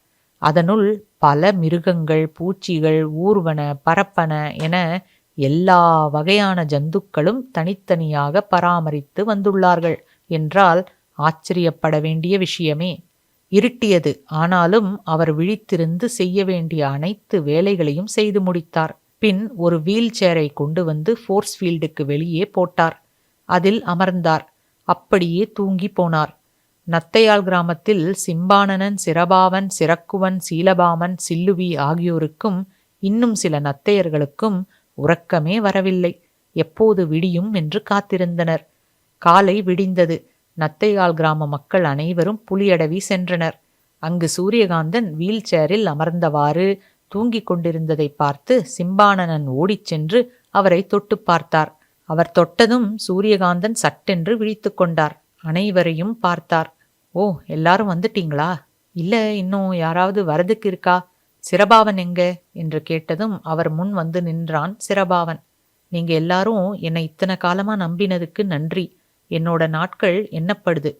அதனுள் பல மிருகங்கள், பூச்சிகள், ஊர்வன, பரப்பன என எல்லா வகையான ஜந்துக்களும் தனித்தனியாக பராமரித்து வந்துள்ளார்கள் என்றால் ஆச்சரியப்பட வேண்டிய விஷயமே. இருட்டியது. ஆனாலும் அவர் விழித்திருந்து செய்ய வேண்டிய அனைத்து வேலைகளையும் செய்து முடித்தார். பின் ஒரு வீல் சேரை கொண்டு வந்து ஃபோர்ஸ் ஃபீல்டுக்கு வெளியே போட்டார். அதில் அமர்ந்தார். அப்படியே தூங்கி போனார். நத்தையால் கிராமத்தில் சிம்பானனன், சிரபாவன், சிரக்குவன், சீலபாமன், சில்லுவி ஆகியோருக்கும் இன்னும் சில நத்தையர்களுக்கும் உறக்கமே வரவில்லை. எப்போது விடியும் என்று காத்திருந்தனர். காலை விடிந்தது. நத்தையால் கிராம மக்கள் அனைவரும் புலியடவி சென்றனர். அங்கு சூரியகாந்தன் வீல் சேரில் அமர்ந்தவாறு தூங்கிக் கொண்டிருந்ததை பார்த்து சிம்பானனன் ஓடிச் சென்று அவரை தொட்டு பார்த்தார். அவர் தொட்டதும் சூரியகாந்தன் சட்டென்று விழித்து கொண்டார். அனைவரையும் பார்த்தார். ஓ, எல்லாரும் வந்துட்டீங்களா? இல்ல, இன்னும் யாராவது வரதுக்கு இருக்கா? சிரபாவன் எங்க என்று கேட்டதும் அவர் முன் வந்து நின்றான் சிரபாவன். நீங்க எல்லாரும் என்னை இத்தனை காலமா நம்பினதுக்கு நன்றி. என்னோட நாட்கள் எண்ணப்படுது.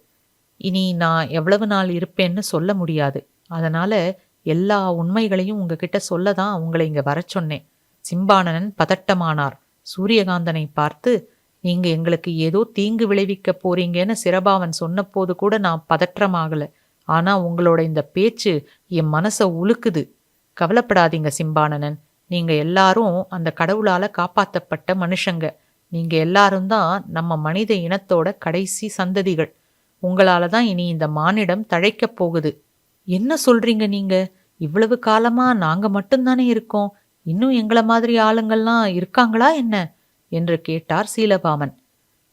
இனி நான் எவ்வளவு நாள் இருப்பேன்னு சொல்ல முடியாது. அதனால எல்லா உண்மைகளையும் உங்ககிட்ட சொல்லதான் உங்களை இங்க வர சொன்னேன். சிம்பானனன் பதட்டமானார். சூரியகாந்தனை பார்த்து, நீங்க எங்களுக்கு ஏதோ தீங்கு விளைவிக்க போறீங்கன்னு சிரபாவன் சொன்னபோது கூட நான் பதற்றமாகல. ஆனா உங்களோட இந்த பேச்சு என் மனச உலுக்குது. கவலைப்படாதீங்க சிம்பானனன். நீங்க எல்லாரும் அந்த கடவுளால காப்பாத்தப்பட்ட மனுஷங்க. நீங்க எல்லாரும் தான் நம்ம மனித இனத்தோட கடைசி சந்ததிகள். உங்களால தான் இனி இந்த மானிடம் தழைக்கப் போகுது. என்ன சொல்றீங்க நீங்க? இவ்வளவு காலமா நாங்க மட்டும்தானே இருக்கோம். இன்னும் எங்கள மாதிரி ஆளுங்கள்லாம் இருக்காங்களா என்ன? என்று கேட்டார் சீலபாமன்.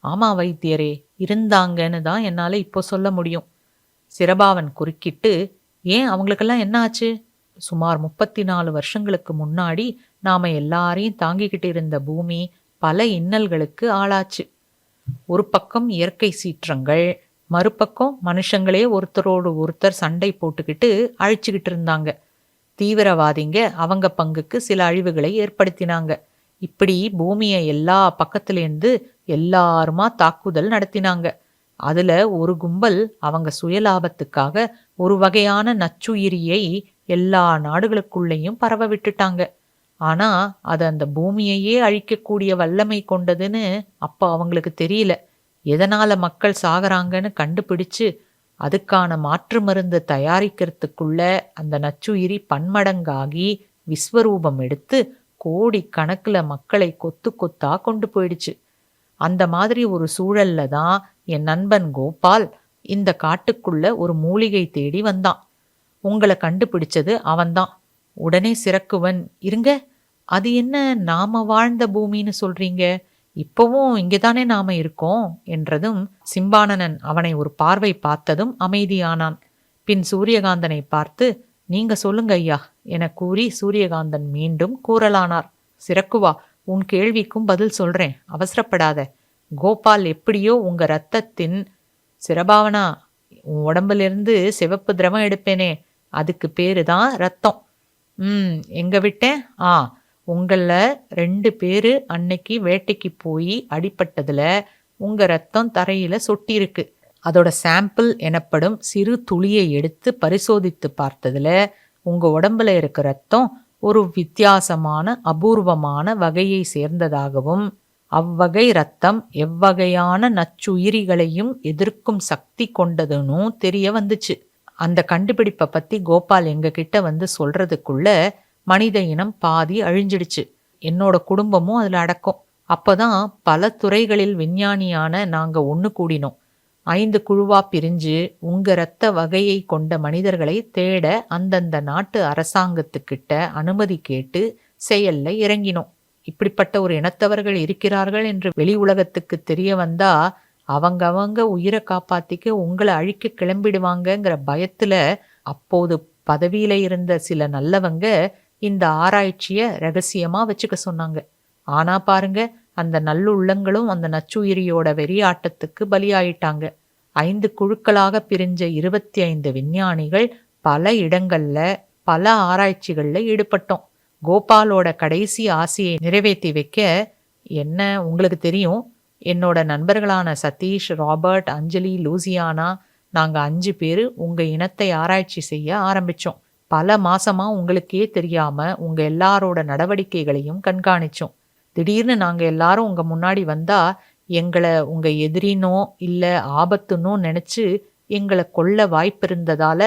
ஆமா வைத்தியரே, இருந்தாங்கன்னு தான் என்னால இப்போ சொல்ல முடியும். சிரபாவன் குறுக்கிட்டு, ஏன் அவங்களுக்கெல்லாம் என்ன ஆச்சு? சுமார் 34 வருஷங்களுக்கு முன்னாடி நாம எல்லாரையும் தாங்கிக்கிட்டு இருந்த பூமி பல இன்னல்களுக்கு ஆளாச்சு. ஒரு பக்கம் இயற்கை சீற்றங்கள், மறுபக்கம் மனுஷங்களே ஒருத்தரோடு ஒருத்தர் சண்டை போட்டுக்கிட்டு அழிச்சுக்கிட்டு இருந்தாங்க. தீவிரவாதிங்க அவங்க பங்குக்கு சில அழிவுகளை ஏற்படுத்தினாங்க. இப்படி பூமியை எல்லா பக்கத்திலேருந்து எல்லாருமா தாக்குதல் நடத்தினாங்க. அதுல ஒரு கும்பல் அவங்க சுயலாபத்துக்காக ஒரு வகையான நச்சுயிரியை எல்லா நாடுகளுக்குள்ளேயும் பரவ விட்டுட்டாங்க. ஆனா அது அந்த பூமியையே அழிக்கக்கூடிய வல்லமை கொண்டதுன்னு அப்ப அவங்களுக்கு தெரியல. எதனால மக்கள் சாகறாங்கன்னு கண்டுபிடிச்சு அதுக்கான மாற்று மருந்து தயாரிக்கிறதுக்குள்ள அந்த நச்சுயிரி பன்மடங்காகி விஸ்வரூபம் எடுத்து கோடி கணக்குல மக்களை கொத்து கொத்தா கொண்டு போயிடுச்சு. அந்த மாதிரி ஒரு சூழல்ல தான் என் நண்பன் கோபால் இந்த காட்டுக்குள்ள ஒரு மூலிகை தேடி வந்தான். உங்களை கண்டுபிடிச்சது அவன்தான். உடனே சிறக்குவன், இருங்க, அது என்ன நாம வாழ்ந்த பூமின்னு சொல்றீங்க? இப்பவும் இங்கேதானே நாம இருக்கோம் என்றதும் சிம்பானனன் அவனை ஒரு பார்வை பார்த்ததும் அமைதியானான். பின் சூரியகாந்தனை பார்த்து, நீங்க சொல்லுங்க ஐயா என கூறி சூரியகாந்தன் மீண்டும் கூறலானார். சிறக்குவா, உன் கேள்விக்கும் பதில் சொல்றேன், அவசரப்படாத. கோபால் எப்படியோ உங்க ரத்தத்தின் சிரபாவனா, உன் உடம்பிலிருந்து சிவப்பு திரவம் எடுப்பேனே, அதுக்கு பேரு தான் ரத்தம். எங்க விட்டேன்? உங்கள 2 பேரு அன்னைக்கு வேட்டைக்கு போய் அடிபட்டதுல உங்க ரத்தம் தரையில சொட்டியிருக்கு. அதோட சாம்பிள் எனப்படும் சிறு துளியை எடுத்து பரிசோதித்து பார்த்ததுல உங்க உடம்புல இருக்க ரத்தம் ஒரு வித்தியாசமான அபூர்வமான வகையை சேர்ந்ததாகவும், அவ்வகை ரத்தம் எவ்வகையான நச்சுயிரிகளையும் எதிர்க்கும் சக்தி கொண்டதுன்னு தெரிய வந்துச்சு. அந்த கண்டுபிடிப்பை பத்தி கோபால் எங்க கிட்ட வந்து சொல்றதுக்குள்ள மனித இனம் பாதி அழிஞ்சிடுச்சு. என்னோட குடும்பமும் அதுல அடக்கம். அப்பதான் பல துறைகளில் விஞ்ஞானியான நாங்க ஒண்ணு கூடினோம். 5 குழுவா பிரிஞ்சு உங்க இரத்த வகையை கொண்ட மனிதர்களை தேட அந்தந்த நாட்டு அரசாங்கத்துக்கிட்ட அனுமதி கேட்டு செயல்ல இறங்கினோம். இப்படிப்பட்ட ஒரு இனத்தவர்கள் இருக்கிறார்கள் என்று வெளி உலகத்துக்கு தெரிய வந்தா அவங்க உயிரை காப்பாத்திக்க உங்களை அழிக்க கிளம்பிடுவாங்கங்கிற பயத்துல அப்போது பதவியில இருந்த சில நல்லவங்க இந்த ஆராய்ச்சிய ரகசியமா வச்சுக்க சொன்னாங்க. ஆனா பாருங்க, அந்த நல்லுள்ளங்களும் அந்த நச்சுயிரியோட வெறியாட்டத்துக்கு பலியாயிட்டாங்க. 5 குழுக்களாக பிரிஞ்ச 25 விஞ்ஞானிகள் பல இடங்கள்ல பல ஆராய்ச்சிகள்ல ஈடுபட்டோம். கோபாலோட கடைசி ஆசையை நிறைவேற்றி வைக்க, என்ன உங்களுக்கு தெரியும், என்னோட நண்பர்களான சதீஷ், ராபர்ட், அஞ்சலி, லூசியானா, நாங்க 5 பேரு உங்க இனத்தை ஆராய்ச்சி செய்ய ஆரம்பிச்சோம். பல மாசமா உங்களுக்கே தெரியாம உங்க எல்லாரோட நடவடிக்கைகளையும் கண்காணிச்சோம். திடீர்னு நாங்க எல்லாரும் உங்க முன்னாடி வந்தா எங்களை உங்க எதிரினோ இல்ல ஆபத்துனோ நினைச்சு எங்களை கொல்ல வாய்ப்பிருந்ததால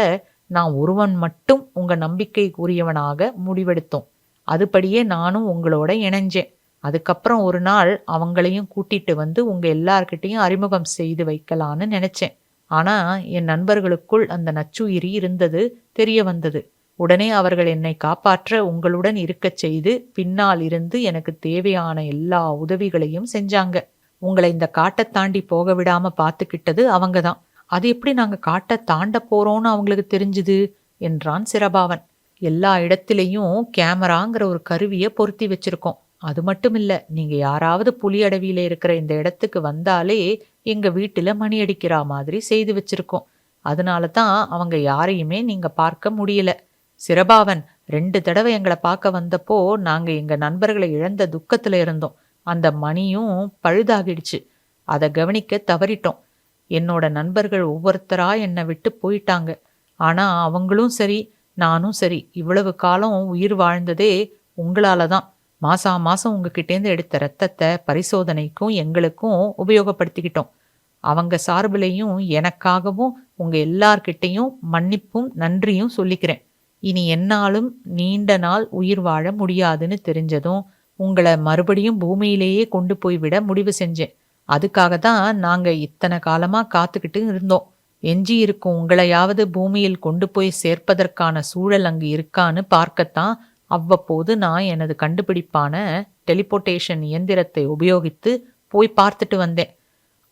நான் ஒருவன் மட்டும் உங்க நம்பிக்கைக்குரியவனாக முடிவெடுத்தோம். அதுபடியே நானும் உங்களோட இணைஞ்சேன். அதுக்கப்புறம் ஒரு நாள் அவங்களையும் கூட்டிட்டு வந்து உங்க எல்லார்கிட்டையும் அறிமுகம் செய்து வைக்கலான்னு நினைச்சேன். ஆனா என் நண்பர்களுக்குள் அந்த நச்சுயிரி இருந்தது தெரிய வந்தது. உடனே அவர்கள் என்னை காப்பாற்ற உங்களுடன் இருக்கச் செய்து பின்னால் இருந்து எனக்கு தேவையான எல்லா உதவிகளையும் செஞ்சாங்க. உங்களை இந்த காட்டை தாண்டி போக விடாம பார்த்துக்கிட்டது அவங்கதான். அது எப்படி நாங்க காட்டை தாண்ட போறோம்னு அவங்களுக்கு தெரிஞ்சுது என்றான் சிரபாவன். எல்லா இடத்திலையும் கேமராங்கிற ஒரு கருவியை பொருத்தி வச்சிருக்கோம். அது மட்டும் இல்ல, நீங்க யாராவது புலி அடவியில இருக்கிற இந்த இடத்துக்கு வந்தாலே எங்க வீட்டுல மணி அடிக்கிற மாதிரி செய்து வச்சிருக்கோம். அதனால தான் அவங்க யாரையுமே நீங்க பார்க்க முடியல. சிரபாவன் 2 தடவை எங்களை பார்க்க வந்தப்போ நாங்க எங்க நண்பர்களை இழந்த துக்கத்துல இருந்தோம். அந்த மணியும் பழுதாகிடுச்சு. அதை கவனிக்க தவறிட்டோம். என்னோட நண்பர்கள் ஒவ்வொருத்தரா என்னை விட்டு போயிட்டாங்க. ஆனா அவங்களும் சரி நானும் சரி இவ்வளவு காலம் உயிர் வாழ்ந்ததே உங்களால தான். மாசா மாசம் உங்ககிட்டேருந்து எடுத்த ரத்தத்தை பரிசோதனைக்கும் எங்களுக்கும் உபயோகப்படுத்திக்கிட்டோம். அவங்க சார்புலயும் எனக்காகவும் உங்க எல்லார்கிட்டயும் மன்னிப்பும் நன்றியும் சொல்லிக்கிறேன். இனி என்னாலும் நீண்ட நாள் உயிர் வாழ முடியாதுன்னு தெரிஞ்சதும் உங்கள மறுபடியும் பூமியிலேயே கொண்டு போய் விட முடிவு செஞ்சேன். அதுக்காக தான் நாங்க இத்தனை காலமா காத்துக்கிட்டு இருந்தோம். எஞ்சி இருக்கும் உங்களையாவது பூமியில் கொண்டு போய் சேர்ப்பதற்கான சூழல் அங்கு இருக்கான்னு பார்க்கத்தான் அவ்வப்போது நான் எனது கண்டுபிடிப்பான டெலிபோர்டேஷன் இயந்திரத்தை உபயோகித்து போய் பார்த்துட்டு வந்தேன்.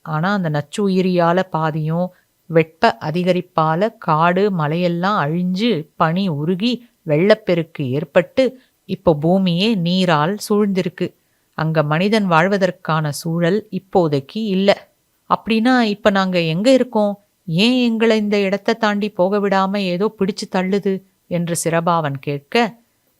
ஆனா அந்த நச்சுயிரியால பாதியும், வெப்ப அதிகரிப்பால காடு மலையெல்லாம் அழிஞ்சு பனி உருகி வெள்ளப்பெருக்கு ஏற்பட்டு இப்போ பூமியே நீரால் சூழ்ந்திருக்கு. அங்க மனிதன் வாழ்வதற்கான சூழல் இப்போதைக்கு இல்ல. அப்படின்னா இப்ப நாங்க எங்க இருக்கோம்? ஏன் எங்களை இந்த இடத்தை தாண்டி போக விடாம ஏதோ பிடிச்சு தள்ளுது என்று சிரபாவன் கேட்க,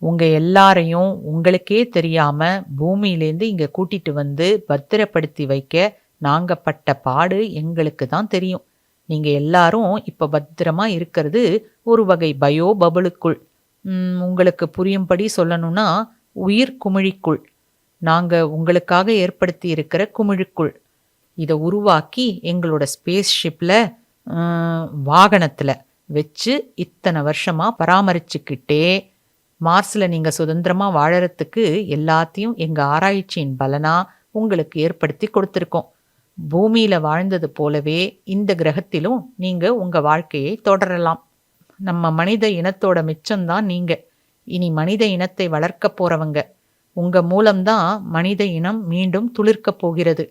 உங்க எல்லாரையும் உங்களுக்கே தெரியாம பூமியிலேருந்து இங்க கூட்டிட்டு வந்து பத்திரப்படுத்தி வைக்க நாங்க பட்ட பாடு எங்களுக்கு தான் தெரியும். நீங்க எல்லாரும் இப்ப பத்திரமா இருக்கிறது ஒரு வகை பயோ பபுளுக்குள். உங்களுக்கு புரியும்படி சொல்லணும்னா உயிர் குமிழிக்குள். நாங்க உங்களுக்காக ஏற்படுத்தி இருக்கிற குமிழிக்குள். இதை உருவாக்கி எங்களோட ஸ்பேஸ் ஷிப்ல வாகனத்துல வச்சு இத்தனை வருஷமா பராமரிச்சுக்கிட்டே மார்ஸ்ல நீங்க சுதந்திரமா வாழறதுக்கு எல்லாத்தையும் எங்க ஆராய்ச்சியின் பலனா உங்களுக்கு ஏற்படுத்தி கொடுத்துருக்கோம். பூமியில வாழ்ந்தது போலவே இந்த கிரகத்திலும் நீங்க உங்க வாழ்க்கையை தொடரலாம். நம்ம மனித இனத்தோட மிச்சம்தான் நீங்க. இனி மனித இனத்தை வளர்க்க போறவங்க. உங்க மூலம்தான் மனித இனம் மீண்டும் துளிர்க்க போகிறது.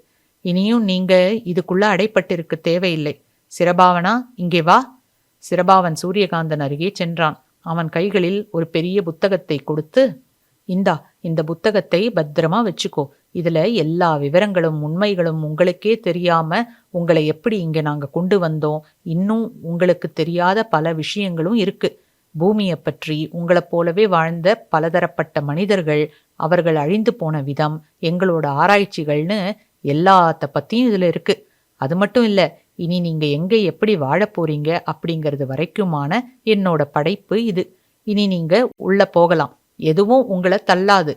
இனியும் நீங்க இதுக்குள்ள அடைப்பட்டிருக்க தேவையில்லை. சிரபாவனா, இங்கே வா. சிரபாவன் சூரியகாந்தன் அருகே சென்றான். அவன் கைகளில் ஒரு பெரிய புத்தகத்தை கொடுத்து, இந்தா, இந்த புத்தகத்தை பத்திரமா வச்சுக்கோ. இதுல எல்லா விவரங்களும் உண்மைகளும் உங்களுக்கே தெரியாம உங்களை எப்படி இங்க நாங்க கொண்டு வந்தோம், இன்னும் உங்களுக்கு தெரியாத பல விஷயங்களும் இருக்கு. பூமியை பற்றி உங்களைப் போலவே வாழ்ந்த பலதரப்பட்ட மனிதர்கள், அவர்கள் அழிந்து போன விதம், எங்களோட ஆராய்ச்சிகள்னு எல்லாத்த பத்தியும் இதுல இருக்கு. அது மட்டும் இல்ல, இனி நீங்க எங்க எப்படி வாழ போறீங்க அப்படிங்கிறது வரைக்குமான என்னோட படைப்பு இது. இனி நீங்க உள்ள போகலாம். எதுவும் உங்களை தள்ளாது.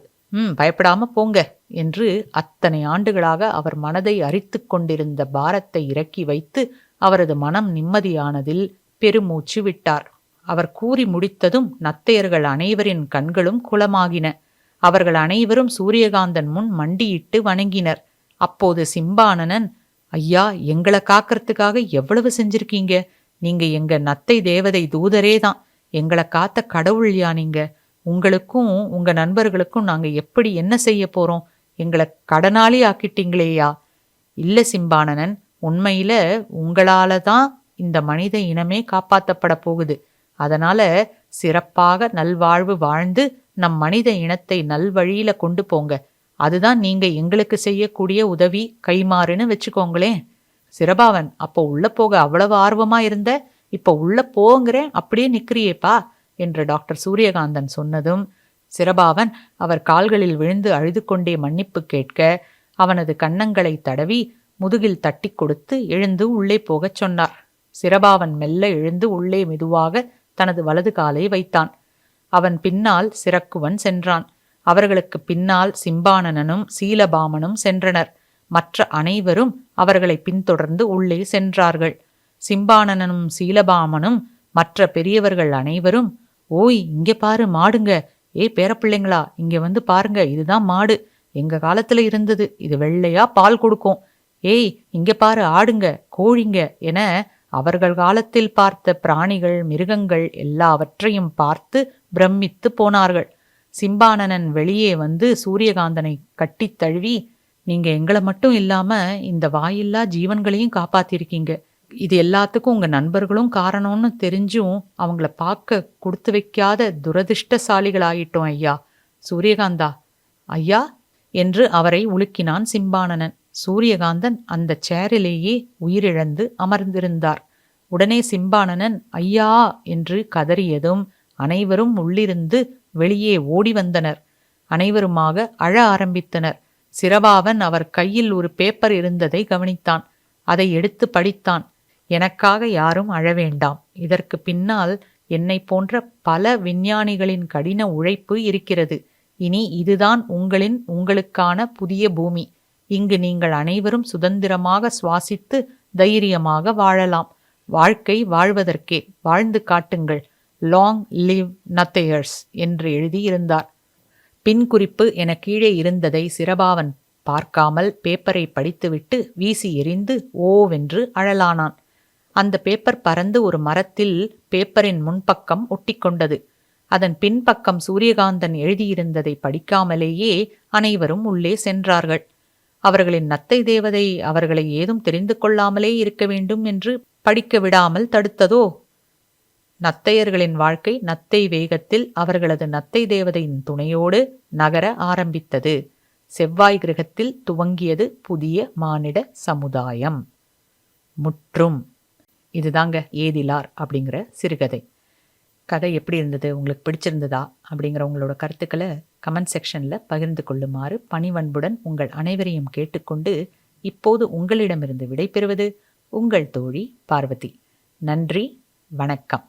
பயப்படாம போங்க என்று அத்தனை ஆண்டுகளாக அவர் மனதை அரித்து கொண்டிருந்த பாரத்தை இறக்கி வைத்து அவரது மனம் நிம்மதியானதில் பெருமூச்சு விட்டார். அவர் கூறி முடித்ததும் நத்தையர்கள் அனைவரின் கண்களும் குளமாகின. அவர்கள் அனைவரும் சூரியகாந்தன் முன் மண்டியிட்டு வணங்கினர். அப்போது சிம்பானனன், ஐயா, எங்களை காக்கிறதுக்காக எவ்வளவு செஞ்சிருக்கீங்க. நீங்க எங்க நத்தை தேவதை தூதரே தான். எங்களை காத்த கடவுள்யா நீங்க. உங்களுக்கும் உங்க நண்பர்களுக்கும் நாங்க எப்படி என்ன செய்ய போறோம்? எங்களை கடனாளி ஆக்கிட்டீங்களேயா. இல்ல சிம்பானனன், உண்மையில உங்களால தான் இந்த மனித இனமே காப்பாற்றப்பட போகுது. அதனால சிறப்பாக நல்வாழ்வு வாழ்ந்து நம் மனித இனத்தை நல்வழியில கொண்டு போங்க. அதுதான் நீங்க எங்களுக்கு செய்யக்கூடிய உதவி, கைமாறுன்னு வச்சுக்கோங்களேன். சிரபாவன், அப்போ உள்ள போக அவ்வளவு ஆர்வமா இருந்த, இப்ப உள்ள போங்கிறேன் அப்படியே நிக்கிறியேப்பா என்று டாக்டர் சூரியகாந்தன் சொன்னதும் சிரபாவன் அவர் கால்களில் விழுந்து அழுது கொண்டே மன்னிப்பு கேட்க, அவனது கன்னங்களை தடவி முதுகில் தட்டி கொடுத்து எழுந்து உள்ளே போகச் சொன்னார். சிரபாவன் மெல்ல எழுந்து உள்ளே மெதுவாக தனது வலது காலை வைத்தான். அவன் பின்னால் சிரக்குவன் சென்றான். அவர்களுக்கு பின்னால் சிம்பானனனும் சீலபாமனும் சென்றனர். மற்ற அனைவரும் அவர்களை பின்தொடர்ந்து உள்ளே சென்றார்கள். சிம்பானனனும் சீலபாமனும் மற்ற பெரியவர்கள் அனைவரும், ஓய், இங்க பாரு மாடுங்க. பேரப்பிள்ளைங்களா, இங்க வந்து பாருங்க, இதுதான் மாடு. எங்க காலத்துல இருந்தது. இது வெள்ளையா பால் கொடுக்கும். இங்க பாரு ஆடுங்க, கோழிங்க என அவர்கள் காலத்தில் பார்த்த பிராணிகள், மிருகங்கள் எல்லாவற்றையும் பார்த்து பிரமித்து போனார்கள். சிம்பானனன் வெளியே வந்து சூரியகாந்தனை கட்டித் தழுவி, நீங்க எங்களை மட்டும் இல்லாம இந்த வாயில்லா ஜீவன்களையும் காப்பாத்திருக்கீங்க. இது எல்லாத்துக்கும் உங்க நண்பர்களும் காரணம்னு தெரிஞ்சும் அவங்கள பார்க்க கொடுத்து வைக்காத துரதிருஷ்டசாலிகளாயிட்டோம் ஐயா. சூரியகாந்தா, ஐயா என்று அவரை உலுக்கினான் சிம்பானனன். சூரியகாந்தன் அந்த சேரிலேயே உயிரிழந்து அமர்ந்திருந்தார். உடனே சிம்பானனன் ஐயா என்று கதறியதும் அனைவரும் உள்ளிருந்து வெளியே ஓடி வந்தனர். அனைவருமாக அழ ஆரம்பித்தனர். சிரபாவன் அவர் கையில் ஒரு பேப்பர் இருந்ததை கவனித்தான். அதை எடுத்து படித்தான். எனக்காக யாரும் அழ வேண்டாம். இதற்கு பின்னால் என்னை போன்ற பல விஞ்ஞானிகளின் கடின உழைப்பு இருக்கிறது. இனி இதுதான் உங்களுக்கான புதிய பூமி. இங்கு நீங்கள் அனைவரும் சுதந்திரமாக சுவாசித்து தைரியமாக வாழலாம். வாழ்க்கை வாழ்வதற்கே, வாழ்ந்து காட்டுங்கள். லாங் லிவ் நத்தையர்ஸ் என்று எழுதியிருந்தார். பின்குறிப்பு என கீழே இருந்ததை சிரபாவன் பார்க்காமல் பேப்பரை படித்துவிட்டு வீசி எறிந்து ஓவென்று அழலானான். அந்த பேப்பர் பறந்து ஒரு மரத்தில் பேப்பரின் முன்பக்கம் ஒட்டிக்கொண்டது. அதன் பின்பக்கம் சூரியகாந்தன் எழுதியிருந்ததை படிக்காமலேயே அனைவரும் உள்ளே சென்றார்கள். அவர்களின் நத்தை தேவதை அவர்களை ஏதும் தெரிந்து கொள்ளாமலே இருக்க வேண்டும் என்று படிக்க விடாமல் தடுத்ததோ? நத்தையர்களின் வாழ்க்கை நத்தை வேகத்தில் அவர்களது நத்தை தேவதையின் துணையோடு நகர ஆரம்பித்தது. செவ்வாய் கிரகத்தில் துவங்கியது புதிய மானிட சமுதாயம். முற்றும். இதுதாங்க ஏதிலார் அப்படிங்கிற சிறுகதை. கதை எப்படி இருந்தது, உங்களுக்கு பிடிச்சிருந்ததா அப்படிங்கிற உங்களோட கருத்துக்களை கமெண்ட் செக்ஷனில் பகிர்ந்து கொள்ளுமாறு பணிவன்புடன் உங்கள் அனைவரையும் கேட்டுக்கொண்டு இப்போது உங்களிடமிருந்து விடைபெறுவது உங்கள் தோழி பார்வதி. நன்றி, வணக்கம்.